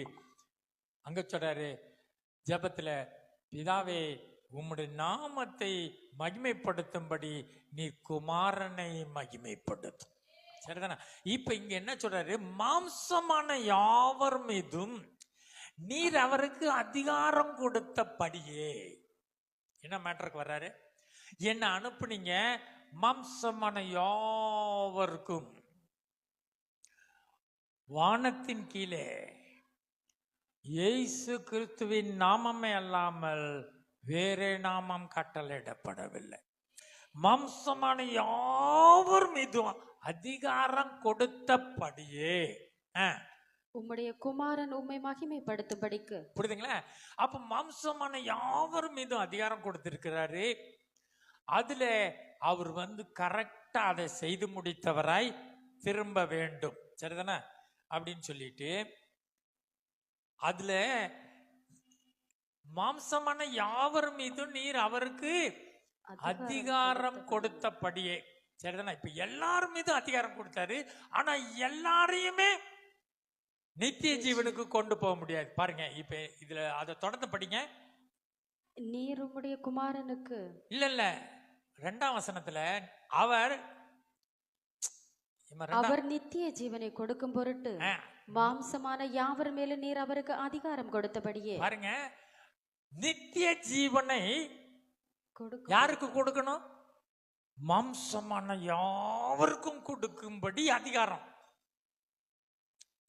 அங்க சொல்றாரு ஜெபத்துல, பிதாவே உம்முடைய நாமத்தை மகிமைப்படுத்தும்படி நீ குமாரனை மகிமைப்படுத்தும். சரிதானா? இப்ப இங்க என்ன சொல்றாரு, மாம்சமான யாவர் மீதும் நீர் அவருக்கு அதிகாரம் கொடுத்தபடியே. என்ன மேட்டருக்கு வர்றாரு, என்ன அனுப்புனீங்க மாம்சமான யாவருக்கும், வானத்தின் கீழே இயேசு கிறிஸ்துவின் நாமமே அல்லாமல் வேறே நாமம் கட்டளையிடப்படவில்லை. மாம்சமான யாவர் மீதும் அதிகாரம் கொடுத்தபடியே உம்முடைய குமாரன் உம்மை மகிமைப்படுத்தும்படிக்கு. புரியுதுங்களா? அப்ப மாம்சமான யாவர் மீதும் அதிகாரம் கொடுத்திருக்கிறாரு. அதுல அவர் கரெக்டா அதை செய்து முடித்தவராய் திரும்ப வேண்டும். சரிதானே? அப்படின்னு சொல்லிட்டு அதுல மாம்சமான யாவர் மீதும் நீர் அவருக்கு அதிகாரம் கொடுத்தபடியே. சரிதானே? இப்ப எல்லாரும் மீதும் அதிகாரம் கொடுத்தாரு. ஆனா எல்லாரையுமே நித்திய ஜீவனுக்கு கொண்டு போக முடியாது. பாருங்க, இப்ப இதுல அதை தொடர்ந்து படிங்க. நீர் உம்முடைய குமாரனுக்கு, இல்ல 2ஆம் வசனத்துல அவர் நித்திய ஜீவனை கொடுக்கும் பொருட்டு மாம்சமான யாவர் மேல நீர் அவருக்கு அதிகாரம் கொடுத்தபடியே. பாருங்க, நித்திய ஜீவனை யாருக்கு கொடுக்கணும்? மாம்சமான யாவருக்கும் கொடுக்கும்படி அதிகாரம்.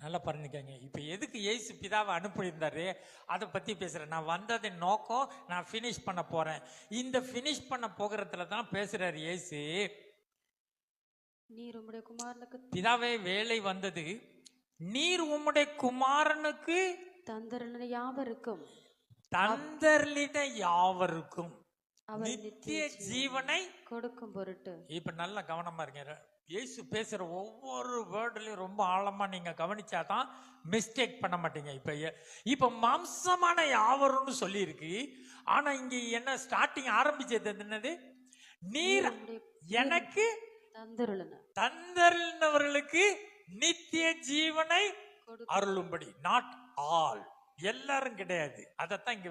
நல்லா பண்ணிக்கங்க. இப்ப எதுக்கு இயேசு பிதாவை அனுப்பியிருந்தாரு அதை பத்தி பேசுறேன். நான் வந்ததின் நோக்கம், நான் பினிஷ் பண்ண போறேன். இந்த பினிஷ் பண்ண போகிறதுல தான் பேசுறாரு இயேசு. நீர் உம்முடைய குமாரனுக்கு, பிதாவே வேலை வந்தது, நீர் உம்முடைய குமாரனுக்கு தந்தருளின யாவருக்கும் நித்திய ஜீவனை கொடுக்கும் பொருட்டு. இப்ப நல்லா கவனமா இருங்க. இயேசு பேசுற ஒவ்வொரு வேர்ட்லயும் ரொம்ப ஆழமா நீங்க கவனிச்சாதான் மிஸ்டேக் பண்ண மாட்டீங்க. இப்ப மாம்சமான யாவருன்னு சொல்லி இருக்கு. ஆனா இங்க என்ன ஸ்டார்டிங் ஆரம்பிச்சது என்னது? நீர் எனக்கு தந்தருளினவர்களுக்கு நித்திய ஜீவனை அருளும்படி. நாட் ஆல், எல்லாரும் கிடையாது. அதத்தான் இங்க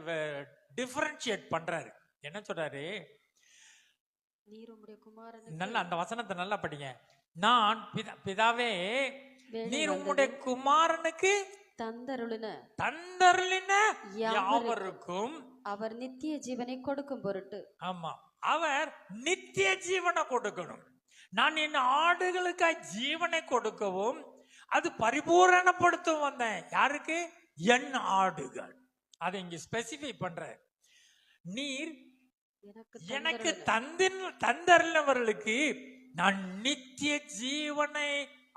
டிஃபரன்ஷியேட் பண்றாரு. என்ன சொல்றாரு? நீர் உம்முடைய குமாரன், நல்லா அந்த வசனத்தை நல்லா படிங்க. நான் பிதாவே வேலை நீர் வந்தது உம்முடைய குமாரனுக்கு தந்தருளின தந்தருளின யாவருக்கும் யாவருக்கும் அவர் நித்திய ஜீவனை கொடுக்கும் பொருட்டு. ஆமா, அவர் நித்திய ஜீவனை கொடுக்கணும். நான் என் ஆடுகளுக்காய் ஜீவனை கொடுக்கவும் அது பரிபூரணப்படுத்தும் வந்தேன். யாருக்கு? என் ஆடுகள். அதை இங்க ஸ்பெசிஃபை பண்ற. நீர் எனக்கு தந்தருளவர்களுக்கு நான் நித்திய ஜீவனை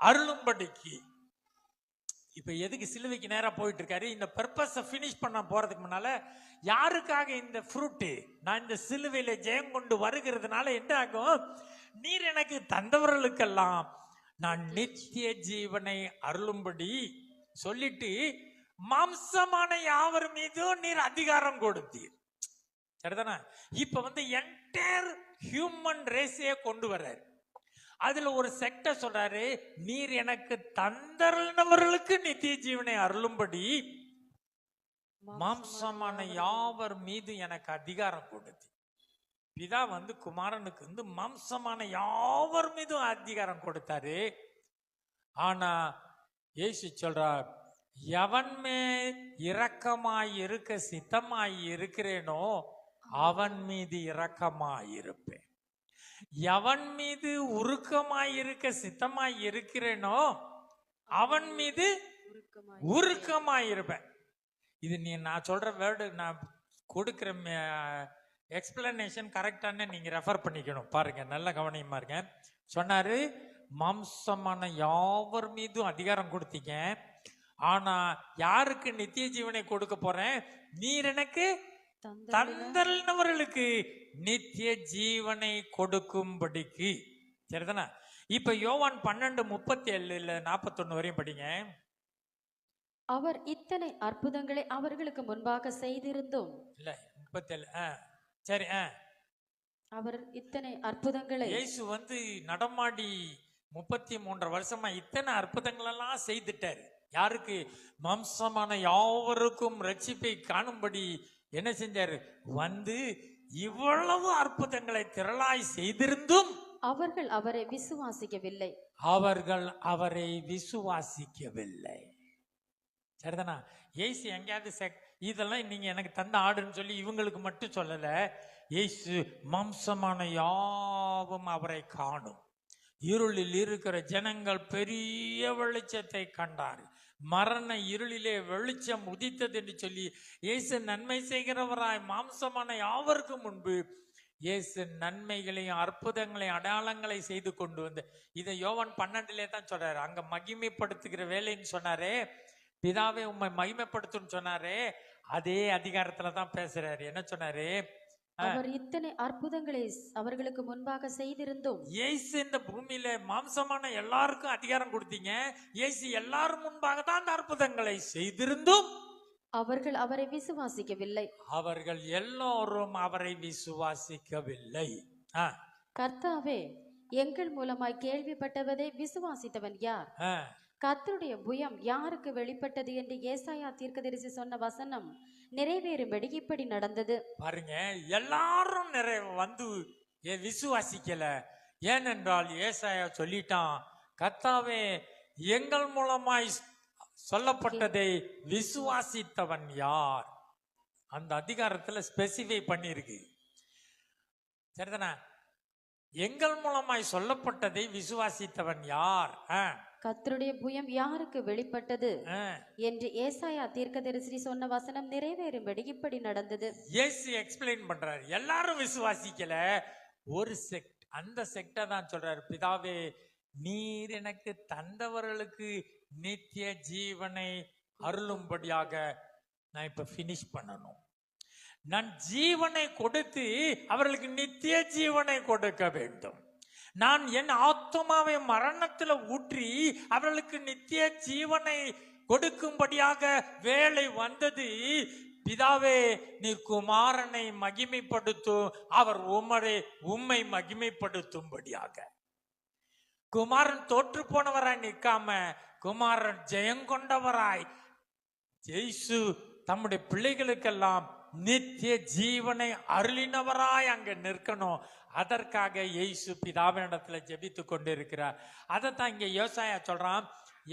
அருளும்படிக்கு. இப்ப எதுக்கு சிலுவைக்கு நேரா போயிட்டு இருக்காரு? இந்த பர்பஸை பினிஷ் பண்ண போறதுக்கு முன்னால யாருக்காக இந்த ஃப்ரூட்? நான் இந்த சிலுவையில ஜெயம் கொண்டு வருகிறதுனால என்ன ஆகும்? நீர் எனக்கு தந்தவர்களுக்கெல்லாம் நான் நித்திய ஜீவனை அருளும்படி சொல்லிட்டு மாம்சமான யாவர் மீதும் நீர் அதிகாரம் கொடுத்தீர். சரிதானே? இப்ப என்டையர் ஹியூமன் ரேஸையே கொண்டு வர்றாரு. அதுல ஒரு செக்ட சொல்றாரு, நீர் எனக்கு தந்தருளினவர்களுக்கு நித்திய ஜீவனை அருளும்படி மாம்சமான யாவர் மீது எனக்கு அதிகாரம் கொடுத்து. பிதா குமாரனுக்கு மாம்சமான யாவர் மீதும் அதிகாரம் கொடுத்தாரு. ஆனா இயேசு சொல்றார், எவன் மேல் இரக்கமாய் இருக்க சித்தமாய் இருக்கிறேனோ அவன் மீது இரக்கமாய் இருப்பேன். எவன் மீது உருக்கமாய் இருக்க சித்தமாய் இருக்கிறேனோ அவன் மீது உருக்கமாய் இருப்பேன். இது நான் சொல்ற வேர்டு, நான் கொடுக்கிற எக்ஸ்பிளனேஷன் கரெக்டான நீங்க ரெஃபர் பண்ணிக்கணும். பாருங்க, நல்ல கவனியமா இருங்க. சொன்னாரு, மாம்சமான யாவர் மீதும் அதிகாரம் கொடுத்தீங்க. ஆனா யாருக்கு நித்திய ஜீவனை கொடுக்க போறேன்? நீர் எனக்கு தந்தருளினவர்களுக்கு நித்திய ஜீவனை கொடுக்கும்படிக்கு. சரிதானே? இப்ப யோவான் 12:37-41 வரையும் படிங்க. அவர் இத்தனை அற்புதங்களை அவர்களுக்கு முன்பாக செய்திருந்தும். இல்ல 37. சரி. அவர் இத்தனை அற்புதங்களை, இயேசு நடமாடி 33 வருஷமா இத்தனை அற்புதங்கள் எல்லாம் செய்துட்டாரு. யாருக்கு? மாம்சமான யாவருக்கும் ரட்சிப்பை காணும்படி என்ன செஞ்சாரு? இவ்வளவு அற்புதங்களை திரளாய் செய்திருந்தும் அவர்கள் அவரை விசுவாசிக்கவில்லை. சரிதானா? இயேசு எங்கேயாவது இதெல்லாம் நீங்க எனக்கு தந்த ஆடுன்னு சொல்லி இவங்களுக்கு மட்டும் சொல்லல. இயேசு மாம்சமான யாவும் அவரை காணும். இருளில் இருக்கிற ஜனங்கள் பெரிய வெளிச்சத்தை கண்டார். மரண இருளிலே வெளிச்சம் உதித்தது என்று சொல்லி இயேசு நன்மை செய்கிறவராய் மாம்சமான யாவருக்கும் முன்பு இயேசு நன்மைகளையும் அற்புதங்களையும் அடையாளங்களை செய்து கொண்டு வந்து, இதை யோவான் 12 தான் சொல்றாரு. அங்க மகிமைப்படுத்துகிற வேலைன்னு சொன்னாரே, பிதாவே உம்மை மகிமைப்படுத்துன்னு சொன்னாரே, அதே அதிகாரத்துல தான் பேசுறாரு. என்ன சொன்னாரு? அவர் இத்தனை அற்புதங்களை அவர்களுக்கு முன்பாக செய்திருந்தும். இயேசு இந்த பூமியில மாம்சமான எல்லாருக்கும் அதிகாரம் கொடுத்தீங்க. இயேசு எல்லாரும் முன்பாக தான் அந்த அற்புதங்களை செய்திருந்தும் அவர்கள் அவரை விசுவாசிக்கவில்லை. அவர்கள் எல்லோரும் அவரை விசுவாசிக்கவில்லை. கர்த்தாவே, எங்கள் மூலமாய் கேள்விப்பட்டவதை விசுவாசித்தவன் யார்? கர்த்தருடைய புயம் யாருக்கு வெளிப்பட்டது என்று ஏசாயா தீர்க்கதரிசி சொன்ன வசனம் நிறைவேறும்படி இப்படி நடந்தது. பாருங்க, எல்லாரும் விசுவாசிக்கல. ஏனென்றால் ஏசாயா சொல்லிட்டான், கர்த்தாவே எங்கள் மூலமாய் சொல்லப்பட்டதை விசுவாசித்தவன் யார்? அந்த அதிகாரத்துல ஸ்பெசிஃபை பண்ணிருக்கு. சரிதானா? எங்கள் மூலமாய் சொல்லப்பட்டதை விசுவாசித்தவன் யார்? கர்த்தருடைய புயம் யாருக்கு வெளிப்பட்டது என்று ஏசாயா தீர்க்கதரிசி சொன்ன வசனம் நிறைவேறும்படி இப்படி நடந்தது. இயேசு எக்ஸ்பிளைன் பண்றாரு. எல்லாரும் விசுவாசிக்கல, ஒரு செக்ட், அந்த செக்டை தான் சொல்றாரு, பிதாவே நீர் எனக்கு தந்தவர்களுக்கு நித்திய ஜீவனை அருளும்படியாக நான் இப்ப பினிஷ் பண்ணணும். நான் ஜீவனை கொடுத்து அவர்களுக்கு நித்திய ஜீவனை கொடுக்க வேண்டும். நான் என் ஆத்துமாவை மரணத்துல ஊற்றி அவர்களுக்கு நித்திய ஜீவனை கொடுக்கும்படியாக வேலை வந்தது. பிதாவே நீர் குமாரனை மகிமைப்படுத்தும், அவர் உம்மை மகிமைப்படுத்தும்படியாக. குமாரன் தோற்று போனவராய் நிற்காம குமாரன் ஜெயங்கொண்டவராய் இயேசு தம்முடைய பிள்ளைகளுக்கெல்லாம் நித்திய ஜீவனை அருளினவராய் அங்க நிற்கணும். அதற்காக இயேசு பிதாவினிடத்துல ஜெபித்து கொண்டிருக்கிறார். அதைத்தான் இங்க யோசாயா சொல்றான்.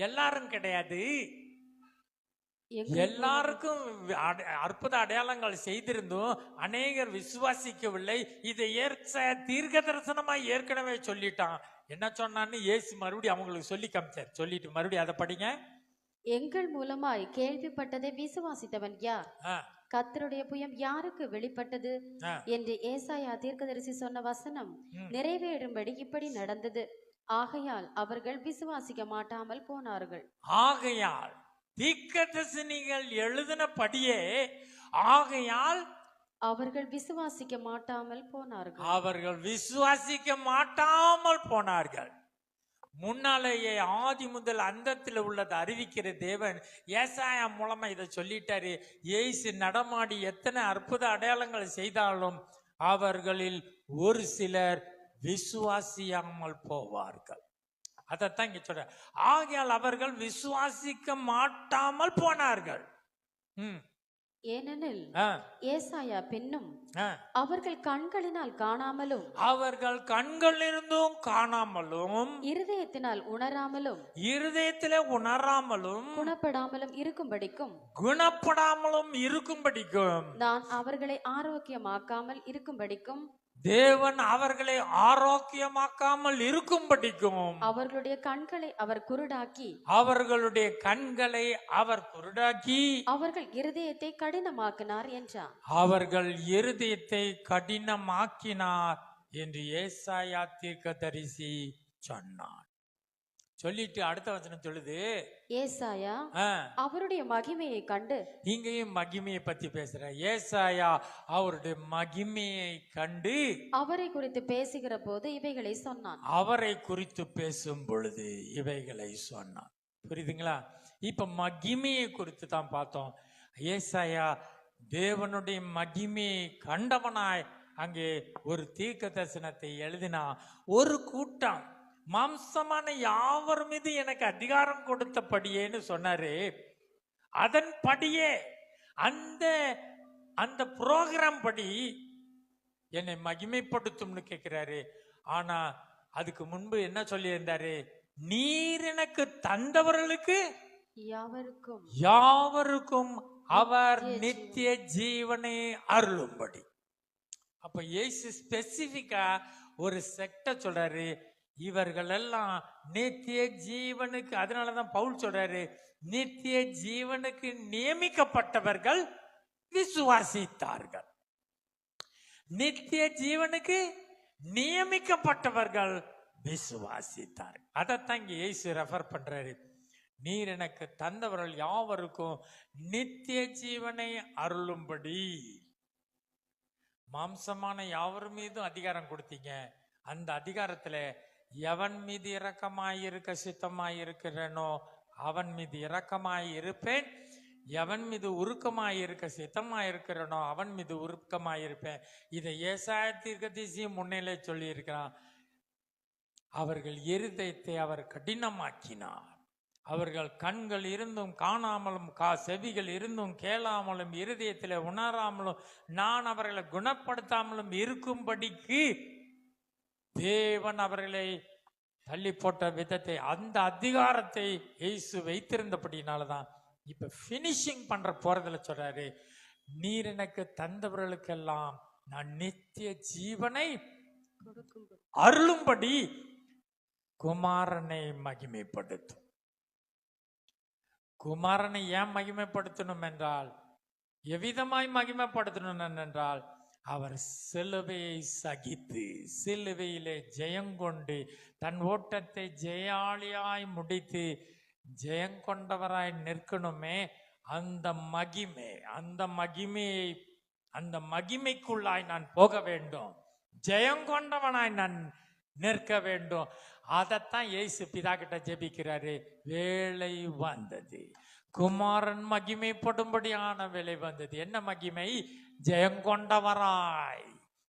எல்லாரும் கிடையாது, எல்லாருக்கும் அற்புத அடையாளங்கள் செய்திருந்தும் அநேகர் விசுவாசிக்கவில்லை. இதை தீர்க்க தரிசனமாய் ஏற்கனவே சொல்லிட்டான். என்ன சொன்னான்னு இயேசு மறுபடியும் அவங்களுக்கு சொல்லி காமிச்சார். சொல்லிட்டு மறுபடியும் அதை படிங்க. எங்கள் மூலமாய் கேள்விப்பட்டதை விசுவாசித்தவன் யார்? கர்த்தருடைய புயம் யாருக்கு வெளிப்பட்டது என்று ஏசாயா தீர்க்கதரிசி சொன்ன வசனம் நிறைவேறும்படி இப்படி நடந்தது. ஆகையால் அவர்கள் விசுவாசிக்க மாட்டாமல் போனார்கள். ஆகையால் தீர்க்கதரிசிகள் எழுதினபடியே, ஆகையால் அவர்கள் விசுவாசிக்க மாட்டாமல் போனார்கள். அவர்கள் விசுவாசிக்க மாட்டாமல் போனார்கள். முன்னாலேயே ஆதி முதல் அந்தத்தில் உள்ளது அறிவிக்கிற தேவன் ஏசாயா மூலமா இதை சொல்லிட்டாரு. இயேசு நடமாடி எத்தனை அற்புத அடையாளங்கள் செய்தாலும் அவர்களில் ஒரு சிலர் விசுவாசியாமல் போவார்கள். அதைத்தான் இங்க சொல்ற. ஆகையால் அவர்கள் விசுவாசிக்க மாட்டாமல் போனார்கள். ஏனெனில் ஏசாயா பின்னும் அவர்கள் கண்களினால் காணாமலும், அவர்கள் கண்களிலிருந்தும் காணாமலும், இருதயத்தினால் உணராமலும், இருதயத்திலே உணராமலும், குணப்படாமலும் இருக்கும்படிக்கும் நான் அவர்களை ஆரோக்கியமாக்காமல் இருக்கும்படிக்கும், தேவன் அவர்களை ஆரோக்கியமாக்காமல் இருக்கும்படிக்கும் அவர்களுடைய கண்களை அவர் குருடாக்கி, அவர்கள் இருதயத்தை கடினமாக்கினார் என்றார். அவர்கள் இருதயத்தை கடினமாக்கினார் என்று ஏசாயா தீர்க்கதரிசி சொன்னார். சொல்லிட்டு அடுத்த வசனம் சொல்லுது, ஏசாயா அவருடைய மகிமையை கண்டு, இங்கேயும் மகிமையை பத்தி பேசுற. ஏசாயா அவருடைய மகிமையை கண்டு அவரை குறித்து பேசுகிற போது இவைகளை சொன்னான். அவரை குறித்து பேசும் பொழுது இவைகளை சொன்னான். புரியுதுங்களா? இப்ப மகிமையை குறித்து தான் பார்த்தோம். ஏசாயா தேவனுடைய மகிமையை கண்டவனாய் அங்கே ஒரு தீர்க்க தரிசனத்தை எழுதினா. ஒரு கூட்டம் மாம்சமான யாவர் மீது எனக்கு அதிகாரம் கொடுத்தபடியேன்னு சொன்னாரு. அதன்படியே அந்த புரோகிராம் படி என்னை மகிமைப்படுத்தும்னு கேட்கிறாரு. ஆனா அதுக்கு முன்பு என்ன சொல்லி இருந்தாரு? நீர் எனக்கு தந்தவர்களுக்கு யாவருக்கும் அவர் நித்திய ஜீவனை அருளும்படி. அப்ப இயேசு ஸ்பெசிபிக்கா ஒரு செக்ட சொல்றாரு. இவர்கள் எல்லாம் நித்திய ஜீவனுக்கு, அதனாலதான் பவுல் சொல்றாரு, நித்திய ஜீவனுக்கு நியமிக்கப்பட்டவர்கள் விசுவாசித்தார்கள். நித்திய ஜீவனுக்கு நியமிக்கப்பட்டவர்கள் விசுவாசித்தார்கள். அதைத்தான் இங்க இயேசு ரெஃபர் பண்றாரு. நீர் எனக்கு தந்தவர்கள் யாவருக்கும் நித்திய ஜீவனை அருளும்படி. மாம்சமான யாவர் மீதும் அதிகாரம் கொடுத்தீங்க. அந்த அதிகாரத்துல எவன் மீது இரக்கமாயிருக்க சித்தமாயிருக்கிறேனோ அவன் மீது இரக்கமாயிருப்பேன், எவன் மீது உருக்கமாயிருக்க சித்தமாயிருக்கிறேனோ அவன் மீது உருக்கமாயிருப்பேன். இதை ஏசாயா தீர்க்கதரிசி முன்னிலே சொல்லி இருக்கிறான். அவர்கள் இருதயத்தை அவர் கடினமாக்கினார். அவர்கள் கண்கள் இருந்தும் காணாமலும், செவிகள் இருந்தும் கேளாமலும், இருதயத்திலே உணராமலும், நான் அவர்களை குணப்படுத்தாமலும் இருக்கும்படிக்கு தேவன் அவர்களை தள்ளி போட்ட விதத்தை, அந்த அதிகாரத்தை இயேசு வைத்திருந்தபடினாலதான் இப்ப பினிஷிங் பண்ற போறதுல சொல்றாரு, நீர் எனக்கு தந்தவர்களுக்கெல்லாம் நான் நித்திய ஜீவனை அருளும்படி குமாரனை மகிமைப்படுத்தும். குமாரனை ஏன் மகிமைப்படுத்தணும் என்றால், எவ்விதமாய் மகிமைப்படுத்தணும் என்றால், அவர் சிலுவையை சகித்து சிலுவையிலே ஜெயங்கொண்டு தன் ஓட்டத்தை ஜெயாளியாய் முடித்து ஜெயங்கொண்டவராய் நிற்கணுமே. அந்த மகிமைக்குள்ளாய் நான் போக வேண்டும், ஜெயங்கொண்டவனாய் நான் நிற்க வேண்டும். அதைத்தான் இயேசு பிதா கிட்ட ஜெபிக்கிறாரு. வேளை வந்தது, குமாரன் மகிமைப்படும்படியான வேலை வந்தது. என்ன மகிமை? ஜெயங்கொண்டவராய்,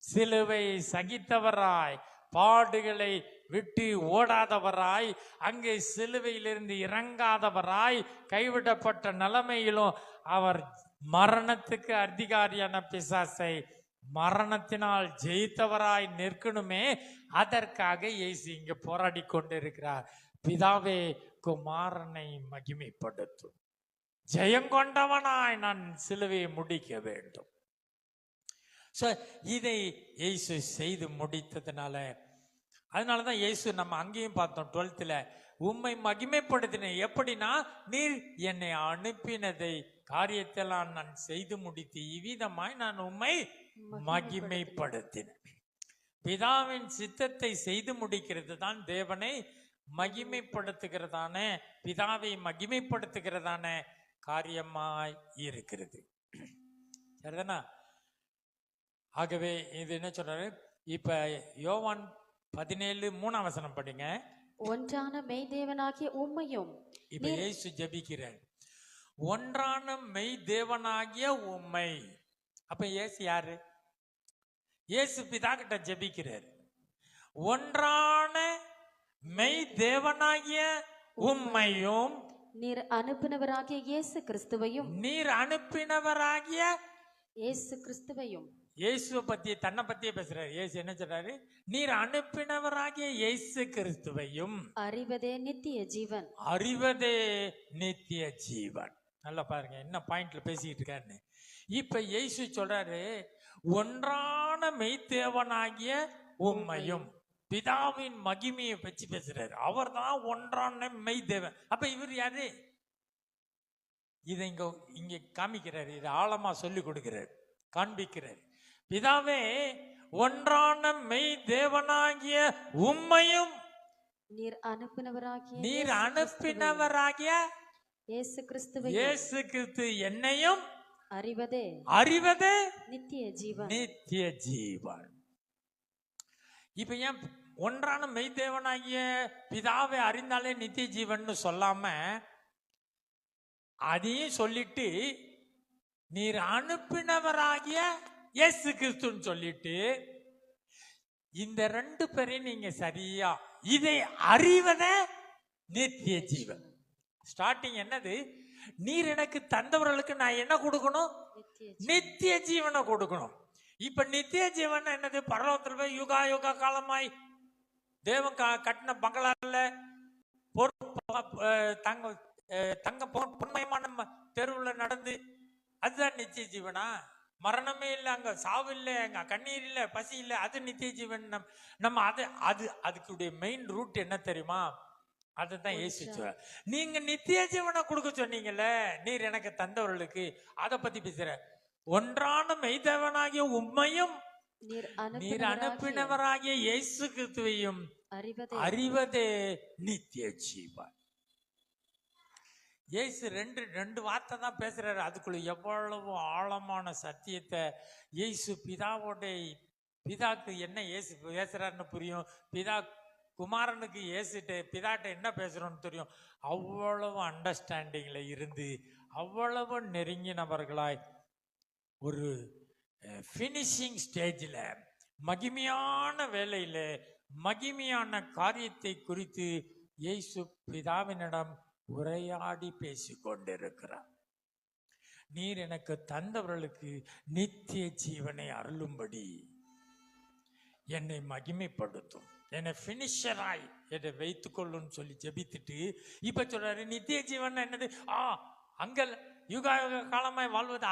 சிலுவை சகித்தவராய், பாடுகளை விட்டு ஓடாதவராய், அங்கே சிலுவையிலிருந்து இறங்காதவராய், கைவிடப்பட்ட நிலைமையிலும் அவர் மரணத்துக்கு அதிகாரியான பிசாசை மரணத்தினால் ஜெயித்தவராய் நிற்கணுமே, அதற்காக இயேசு இங்க போராடி கொண்டிருக்கிறார். பிதாவே, குமாரனை மகிமைப்படுத்தும், ஜெயங்கொண்டவனாய் நான் சிலுவையை முடிக்க வேண்டும். இதை இயேசு செய்து முடித்ததுனால, அதனாலதான் இயேசு நம்ம அங்கேயும் பார்த்தோம் 12th உம்மை மகிமைப்படுத்தின. எப்படின்னா, நீர் என்னை அனுப்பினதை காரியத்தெல்லாம் நான் செய்து முடித்து இவ்விதமாய் நான் உம்மை மகிமைப்படுத்தினேன். பிதாவின் சித்தத்தை செய்து முடிக்கிறது தான் தேவனை மகிமைப்படுத்துகிறதான, பிதாவை மகிமைப்படுத்துகிறதான காரியமாய் இருக்கிறது. சரிதானா? ஆகவே இது என்ன சொல்றாரு? இப்ப யோவான் 17:3 படிங்க. ஒன்றான மெய் தேவனாகிய உம்மையும். இப்ப இயேசு ஜெபிக்கிறார், ஒன்றான மெய் தேவனாகிய உம்மை. அப்ப இயேசு யாரு? இயேசு பிதா கிட்ட ஜெபிக்கிறார், ஒன்றான மெய் தேவனாகிய உம்மையும் நீர் அனுப்பினவராகிய இயேசு கிறிஸ்துவையும். நீர் அனுப்பினவராகிய இயேசு கிறிஸ்துவையும். இயேசுவை பத்தி, தன்னை பத்தியே பேசுறாரு. இயேசு என்ன சொல்றாரு? நீர் அனுப்பினவராகிய இயேசு கிறிஸ்துவையும் அறிவதே நித்திய ஜீவன். அறிவதே நித்திய ஜீவன். நல்லா பாருங்க என்ன பாயிண்ட்ல பேசிக்கிட்டு இருக்காருன்னு. இப்ப இயேசு சொல்றாரு, ஒன்றான மெய்தேவனாகிய உம்மையும். பிதாவின் மகிமையை வச்சு பேசுறாரு. அவர் தான் ஒன்றான மெய்தேவன். அப்ப இவர் யாரு? இதை இங்க காமிக்கிறாரு, இதை ஆழமா சொல்லி கொடுக்கிறார், காண்பிக்கிறார். பிதாவே, ஒன்றான மெய் தேவனாகிய உம்மையும் நீர் அனுப்பினவராகிய இயேசு கிறிஸ்து என்னையும் அறிவதே நித்திய ஜீவன். நித்திய ஜீவன். இப்ப ஏன் ஒன்றான மெய் தேவனாகிய பிதாவை அறிந்தாலே நித்திய ஜீவன் சொல்லாம அதையும் சொல்லிட்டு நீர் அனுப்பினவராகிய இயேசு கிறிஸ்துன்னு சொல்லிட்டு, இந்த 2 பேரையும் நீங்க சரியா இதை அறிவதே நித்திய ஜீவன். ஸ்டார்டிங் என்னது? நீர் எனக்கு தந்தவர்களுக்கு நான் என்ன கொடுக்கணும்? நித்திய ஜீவனை கொடுக்கணும். இப்ப நித்திய ஜீவன் என்னது? பரலோகத்தில் போய் யுகா யுகா காலமாய் தேவன் கட்டின பங்களால தங்க பொன்மயமான தெருவில் நடந்து, அதுதான் நித்திய ஜீவனா? மரணமே இல்லை, அங்க சாவு இல்லை, அங்க கண்ணீர் இல்லை, பசி இல்லை, அது நித்திய ஜீவன். நம்ம அதுக்குடைய மெயின் ரூட் என்ன தெரியுமா? அதுதான் இயேசு சொல்றார். நீங்க நித்திய ஜீவனை கொடுக்க சொன்னீங்கல்ல, நீர் எனக்கு தந்தவர்களுக்கு, அதை பத்தி பேசுற. ஒன்றான மெய்தேவனாகிய உம்மையும் நீர் அனுப்பினவராகிய இயேசு கிறிஸ்துவையும் அறிவதே நித்திய ஜீவன். இயேசு ரெண்டு வார்த்தை தான் பேசுறாரு. அதுக்குள்ள எவ்வளவு ஆழமான சத்தியத்தை இயேசு பிதாக்கு என்ன இயேசு பேசுறாருன்னு புரியும். குமாரனுக்கு பிதாட்ட என்ன பேசுறோன்னு தெரியும். அவ்வளவு அண்டர்ஸ்டாண்டிங்ல இருந்து அவ்வளவு நெருங்கினவர்களாய் ஒரு ஃபினிஷிங் ஸ்டேஜில் மகிமையான வேலையில மகிமையான காரியத்தை குறித்து இயேசு பிதாவினிடம் உரையாடி பேசிக்கொண்டிருக்கிறார். நீர் எனக்கு தந்தவர்களுக்கு நித்திய ஜீவனை அருளும்படி என்னை மகிமைப்படுத்தும், என்னை பினிஷராய் என்னை வைத்துக் கொள்ளும் சொல்லி ஜெபித்துட்டு இப்ப சொல்றாரு நித்திய ஜீவன் என்னது? அங்க யுகா யுக காலமாய் வாழ்வது.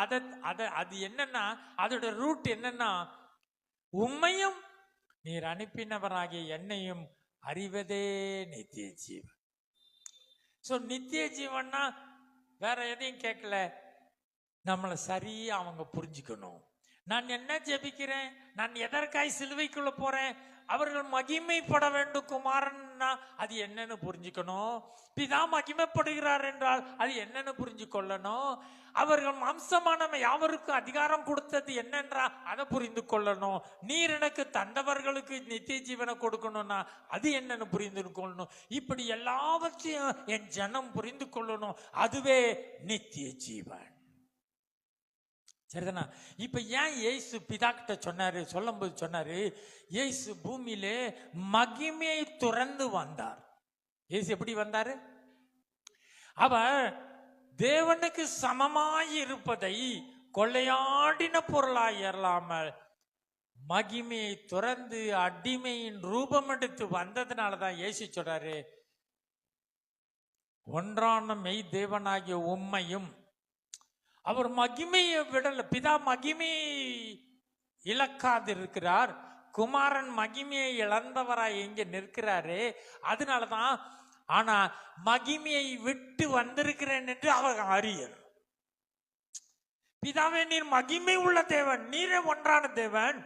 அது என்னன்னா, அதோட ரூட் என்னன்னா, உம்மையும் நீர் அனுப்பினவராகிய என்னையும் அறிவதே நித்திய ஜீவன். ஸோ நித்திய ஜீவன்னா வேற எதையும் கேட்கல, நம்மளை சரியா அவங்க புரிஞ்சுக்கணும். நான் என்ன ஜெபிக்கிறேன், நான் எதற்காய் சிலுவைக்குள்ள போறேன், அவர்கள் மகிமைப்பட வேண்டும் குமாரன்னா அது என்னன்னு புரிஞ்சுக்கணும். பிதா மகிமைப்படுகிறார் என்றால் அது என்னன்னு புரிஞ்சு கொள்ளணும். அவர்கள் மாம்சமான யாவருக்கும் அதிகாரம் கொடுத்தது என்னன்றா அதை புரிந்து கொள்ளணும். நீர் எனக்கு தந்தவர்களுக்கு நித்திய ஜீவனை கொடுக்கணும்னா அது என்னன்னு புரிந்து கொள்ளணும். இப்படி எல்லாவற்றையும் என் ஜனம் புரிந்து கொள்ளணும். அதுவே நித்திய ஜீவன். சரிதானா? இப்ப ஏன் இயேசு பிதா கிட்ட சொல்லும் போது சொன்னாரு, இயேசு பூமியிலே மகிமையை துறந்து வந்தார். இயேசு எப்படி வந்தாரு? அவர் தேவனுக்கு சமமாய் இருப்பதை கொள்ளையாடின பொருளாய் எறலாமல் மகிமையை துறந்து அடிமையின் ரூபம் எடுத்து வந்ததுனாலதான் இயேசு சொல்றாரு, ஒன்றான மெய் தேவனாகிய உம்மையும். அவர் மகிமையை விடல. பிதா மகிமையை இழக்காது இருக்கிறார். குமாரன் மகிமையை இழந்தவராய் எங்க நிற்கிறாரு. அதனாலதான், ஆனா மகிமையை விட்டு வந்திருக்கிறேன் என்று அவர் அறியர். பிதாவே, நீர் மகிமை உள்ள தேவன், நீரே ஒன்றான தேவன்.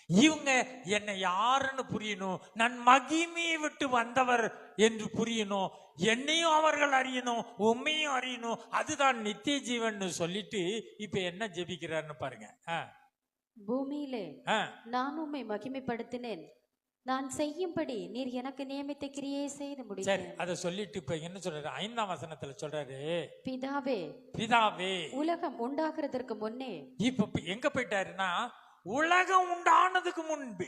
இவங்க என்னை யாருன்னு புரியணும், நான் மகிமையை விட்டு வந்தவர் என்று புரியணும், என்னையும் அவர்கள் அறியணும், உண்மையும் அறியணும், அதுதான் நித்திய ஜீவன் சொல்லிட்டு இப்ப என்ன ஜெபிக்கிறார்னு பாருங்க. பூமியிலே நான் உம்மை மகிமைப்படுத்தினேன், நான் செய்யும்படி நீர் எனக்கு நியமித்த கிரியை செய்து முடியும். சரி, அதை சொல்லிட்டு இப்ப என்ன சொல்றாரு? 5ஆம் வசனத்துல சொல்றாரு, பிதாவே, பிதாவே, உலகம் உண்டாகிறதற்கு முன்னே. இப்ப எங்க போயிட்டாருன்னா, உலகம் உண்டானதுக்கு முன்பு.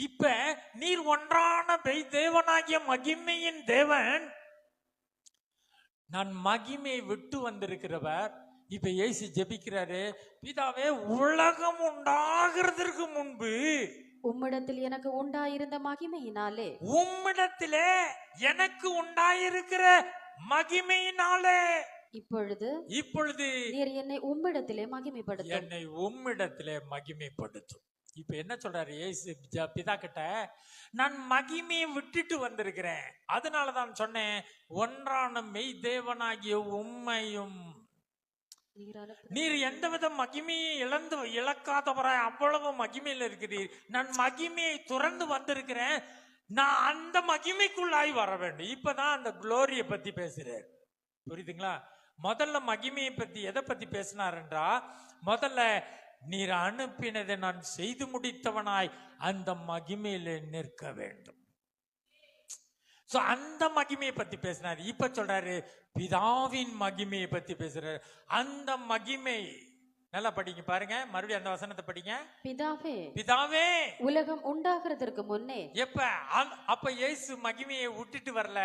இப்ப நீர் ஒன்றான தேவனாகிய மகிமையின் தேவன், நான் மகிமையை விட்டு வந்திருக்கிறவர். இப்ப இயேசு ஜெபிக்கிறாரு, பிதாவே, உலகம் உண்டாகிறதற்கு முன்பு உம்மிடத்தில் எனக்கு உண்டாயிருந்த மகிமையினாலே, உம்மிடத்திலே எனக்கு உண்டாயிருக்கிற மகிமையினாலே இப்பொழுது நீர் என்னை உம்மிடத்திலே மகிமைப்படுத்தும். என்னை உம்மிடத்திலே மகிமைப்படுத்தும். இப்ப என்ன சொல்றாரு இயேசு பிதா கிட்ட? நான் மகிமையை விட்டுட்டு வந்திருக்கிறேன், அதனாலதான் சொன்னேன், ஒன்றான மெய் தேவனாகிய உம்மையும். நீர் எந்தவித மகிமையை இழக்காதவராய் அவ்வளவு மகிமையில இருக்கிறீர். நான் மகிமையை துறந்து வந்திருக்கிறேன், நான் அந்த மகிமைக்குள்ளாய் வர வேண்டும். இப்பதான் அந்த குளோரிய பத்தி பேசுறார். புரியுதுங்களா? முதல்ல மகிமையை பத்தி எதை பத்தி பேசினார் என்றா, முதல்ல நீர் அனுப்பினதை நான் செய்து முடித்தவனாய் அந்த மகிமையில நிற்க வேண்டும். அந்த மகிமையை பத்தி பேசினார். இப்ப சொல்றாரு, பிதாவின் மகிமையை பத்தி பேசுறாரு. அந்த மகிமை நல்லா படிங்க, பாருங்க, மறுபடியும் அந்த வசனத்தை படிங்க. பிதாவே, பிதாவே, உலகம் உண்டாகிறதற்கு முன்னே. அப்ப இயேசு மகிமையை விட்டுட்டு வரல,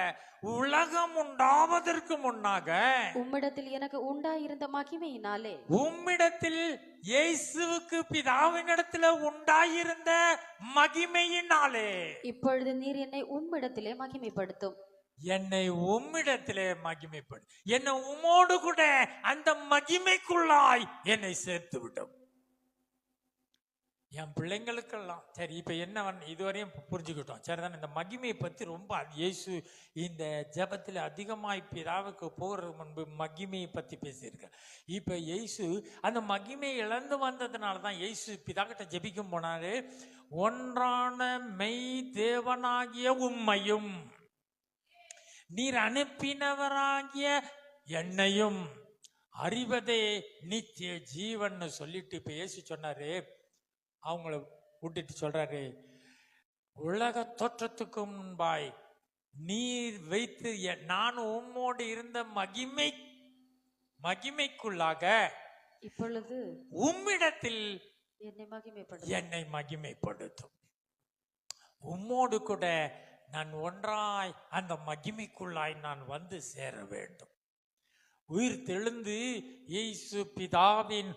உலகம் உண்டாவதற்கு முன்னாக உம்மிடத்தில் எனக்கு உண்டாயிருந்த மகிமையினாலே. உம்மிடத்தில் இயேசுவுக்கு பிதாவினிடத்துல உண்டாயிருந்த மகிமையினாலே இப்பொழுது நீர் என்னை உம்மிடத்திலே மகிமைப்படுத்தும். என்னை உம்மிடத்திலே மகிமைப்படும். என்னை உம்மோடு கூட அந்த மகிமைக்குள்ளாய் என்னை சேர்த்து விடும். என் பிள்ளைங்களுக்கெல்லாம் சரி. இப்ப என்ன இதுவரையும் புரிஞ்சுக்கிட்டோம், சரிதான்? இந்த மகிமையை பத்தி ரொம்ப இயேசு இந்த ஜெபத்தில் அதிகமாய் பிதாவுக்கு போகிறது முன்பு மகிமையை பத்தி பேசியிருக்க. இப்ப இயேசு அந்த மகிமையை இழந்து வந்ததுனாலதான் இயேசு பிதா கிட்ட ஜெபிக்கும் போனாரு, ஒன்றான மெய் தேவனாகிய உம்மையும் நீர் அனுப்பினவராகிய என்னையும் அறிவதே நித்திய ஜீவன் சொல்லிட்டு இப்ப இயேசு சொன்னாரு, அவங்கள விட்டுட்டு சொல்றாரு, உலக தோற்றத்துக்கு முன்பாய் நீர் வைத்து நான் உம்மோடு இருந்த மகிமைக்குள்ளாக இப்பொழுது உம்மிடத்தில் என்னை மகிமைப்படுத்தும். உம்மோடு கூட நான் ஒன்றாய் அந்த மகிமைக்குள்ளாய் நான் வந்து சேர வேண்டும். உயிர் தெழுந்து இயேசு பிதாவின்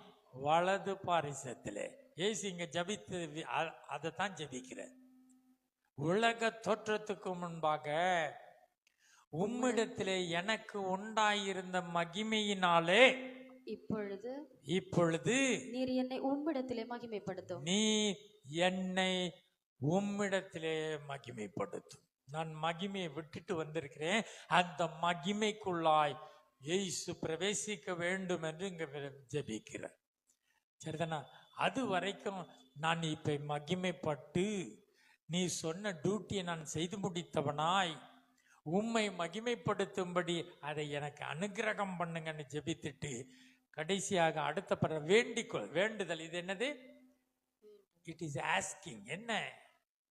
வலது பாரிசத்திலே, இயேசு இங்க ஜபித்து அதைத்தான் ஜபிக்கிற. உலக தோற்றத்துக்கு முன்பாக உம்மிடத்திலே எனக்கு உண்டாயிருந்த மகிமையினாலே இப்பொழுது நீர் என்னை உம்மிடத்திலே மகிமைப்படுத்தும். நீ என்னை உம்மிடத்திலே மகிமைப்படுத்தும். நான் மகிமையை விட்டுட்டு வந்திருக்கிறேன், அந்த மகிமைக்குள்ளாய் இயேசு பிரவேசிக்க வேண்டும் என்று இங்க ஜெபிக்கிறேன். சரிதானா? அது வரைக்கும் நான் இப்ப மகிமைப்பட்டு நீ சொன்ன டியூட்டியை நான் செய்து முடித்தவனாய் உம்மை மகிமைப்படுத்தும்படி அதை எனக்கு அனுகிரகம் பண்ணுங்கன்னு ஜெபித்துட்டு கடைசியாக அடுத்த வேண்டுதல். இது என்னது? It is asking. என்ன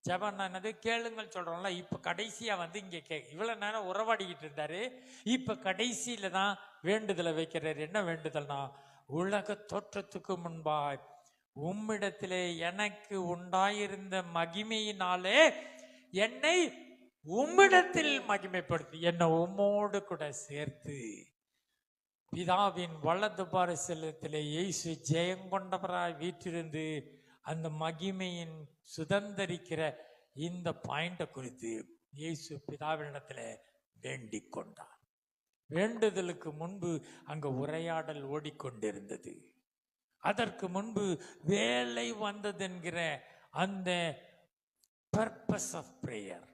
ஜெபம் என்னது? கேளுங்கள் சொல்றோம்ல. இப்ப கடைசியா இங்க இவ்வளவு நேரம் உறவாடிக்கிட்டு இருந்தாரு, இப்ப கடைசியில தான் வேண்டுதலை வைக்கிறாரு. என்ன வேண்டுதல்னா, உலக தோற்றத்துக்கு முன்பாய் உம்மிடத்திலே எனக்கு உண்டாயிருந்த மகிமையினாலே என்னை உம்மிடத்தில் மகிமைப்படுத்தி என்னை உம்மோடு கூட சேர்த்து பிதாவின் வலது பாரிசலத்திலே இயேசு ஜெயங்கொண்டவராய் வீற்றிருந்து அந்த மகிமையின் சுதந்தரிக்கிற இந்த பாயிண்ட குறித்து இயேசு பிதாவினிடத்துல வேண்டிக் கொண்டார். வேண்டுதலுக்கு முன்பு அங்க உரையாடல் ஓடிக்கொண்டிருந்தது. அதற்கு முன்பு வேலை வந்தது என்கிற அந்த பர்பஸ் ஆஃப் பிரேயர்,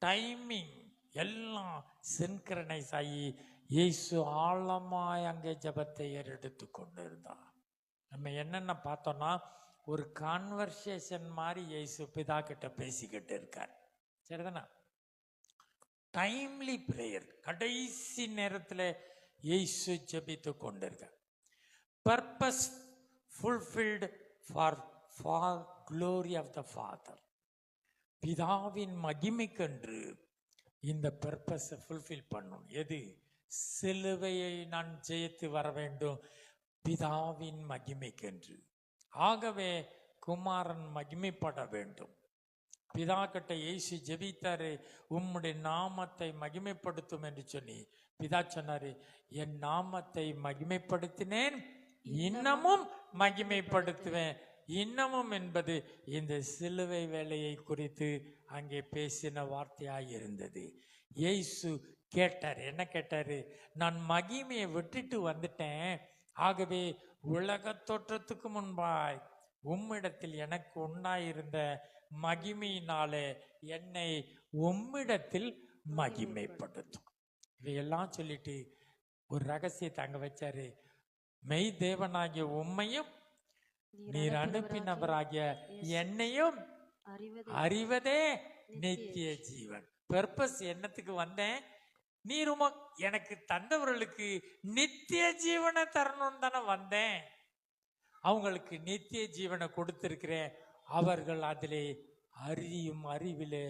டைமிங் எல்லாம் சின்க்ரனைஸ் ஆகி இயேசு ஆழமாய் அங்கே ஜபத்தை ஏறெடுத்து கொண்டு இருந்தார். நம்ம என்னென்ன பார்த்தோம்னா, ஒரு கான்வர்சேஷன் மாதிரி இயேசு பிதா கிட்ட பேசிக்கிட்டு இருக்கார். சரிதானா? டைம்லி பிரேயர், கடைசி நேரத்தில் இயேசு ஜபித்து கொண்டிருக்கார். Purpose fulfilled for glory of the father. பிதாவின் மகிமைக்கென்று இந்த பர்பஸை ஃபுல்ஃபில் பண்ணும். எது? சிலுவையை நான் ஜெயித்து வர வேண்டும், பிதாவின் மகிமைக்கென்று. ஆகவே குமாரன் மகிமைப்பட வேண்டும். பிதா கிட்ட இயேசு ஜெபித்தாரு, உம்முடைய நாமத்தை மகிமைப்படுத்தும் என்று சொல்லி. பிதா சொன்னாரு, என் நாமத்தை மகிமைப்படுத்தினேன், இன்னமும் மகிமைப்படுத்துவேன். இன்னமும் என்பது இந்த சிலுவை வேலையை குறித்து அங்கே பேசின வார்த்தையாய் இருந்தது. இயேசு கேட்டார். என்ன கேட்டாரு? நான் மகிமையை விட்டுட்டு வந்துட்டேன், ஆகவே உலக தோற்றத்துக்கு முன்பாய் உம்மிடத்தில் எனக்கு உண்டாயிருந்த மகிமையினாலே என்னை உம்மிடத்தில் மகிமைப்படுத்தும். இதையெல்லாம் சொல்லிட்டு ஒரு ரகசியத்தை அங்க வச்சாரு. மெய் தேவனாகிய உம்மையும் நீர் அனுப்பினவராகிய என்னையும் அறிவதே நித்திய ஜீவன். பர்பஸ் என்னத்துக்கு வந்தேன்? நீர் எனக்கு தந்தவர்களுக்கு நித்திய ஜீவனை தரணும் தானே வந்தேன். அவங்களுக்கு நித்திய ஜீவனை கொடுத்திருக்கிறேன். அவர்கள் அதிலே அறியும் அறிவிலே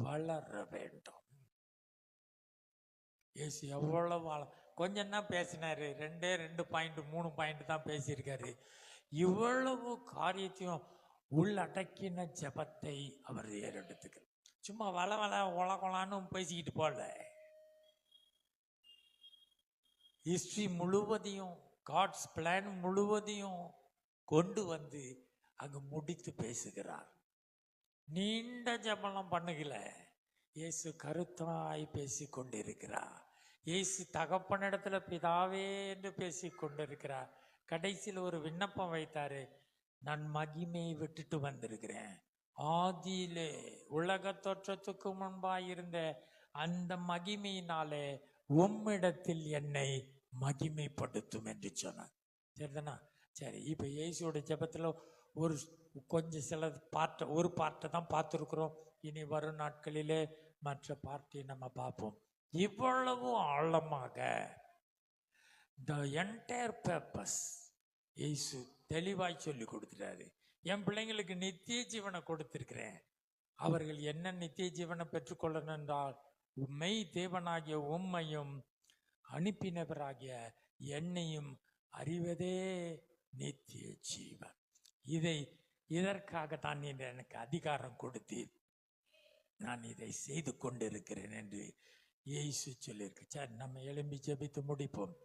வளர வேண்டும். இயேசு எவ்வளவு கொஞ்சம் தான் பேசினாரு. 2 பாயிண்ட் 3 பாயிண்ட் தான் பேசியிருக்காரு. இவ்வளவு காரியத்தையும் உள்ளடக்கின ஜபத்தை அவர் ஏறெடுத்துக்க. சும்மா வள உலகலான்னு பேசிக்கிட்டு போல, ஹிஸ்டரி முழுவதையும், காட்ஸ் பிளான் முழுவதையும் கொண்டு வந்து அங்கு முடித்து பேசுகிறார். நீண்ட ஜபம்லாம் பண்ணுகல. இயேசு கருத்தாய் பேசி கொண்டிருக்கிறார். இயேசு தகப்பனிடத்துல பிதாவே என்று பேசி கொண்டிருக்கிறார். கடைசியில் ஒரு விண்ணப்பம் வைத்தாரு. நான் மகிமையை விட்டுட்டு வந்திருக்கிறேன். ஆதியிலே உலக தோற்றத்துக்கு முன்பாயிருந்த அந்த மகிமையினாலே உம்மிடத்தில் என்னை மகிமைப்படுத்தும் என்று சொன்னார். சரிதானா? சரி, இப்ப இயேசுவோட ஜெபத்துல ஒரு கொஞ்சம் சில ஒரு பார்ட்டை தான் பார்த்துருக்குறோம். இனி வரும் நாட்களிலே மற்ற பார்ட்டியை நம்ம பார்ப்போம். இவ்வளவு ஆழமாக the entire purpose இயேசு தெளிவாய் சொல்லி கொடுத்துட்டாரு. என் பிள்ளைங்களுக்கு நித்திய ஜீவனை கொடுத்திருக்கிறேன். அவர்கள் என்ன நித்திய ஜீவனை பெற்றுக்கொள்ளணும் என்றால், மெய் தேவனாகிய உம்மையும் அனுப்பினவராகிய என்னையும் அறிவதே நித்திய ஜீவன். இதற்காகத்தான் நீர் எனக்கு அதிகாரம் கொடுத்தீர், நான் இதை செய்து கொண்டிருக்கிறேன் என்று இயேசு சொல்லியிருக்கு. சரி, நம்ம எழும்பி ஜெபித்து முடிப்போம்.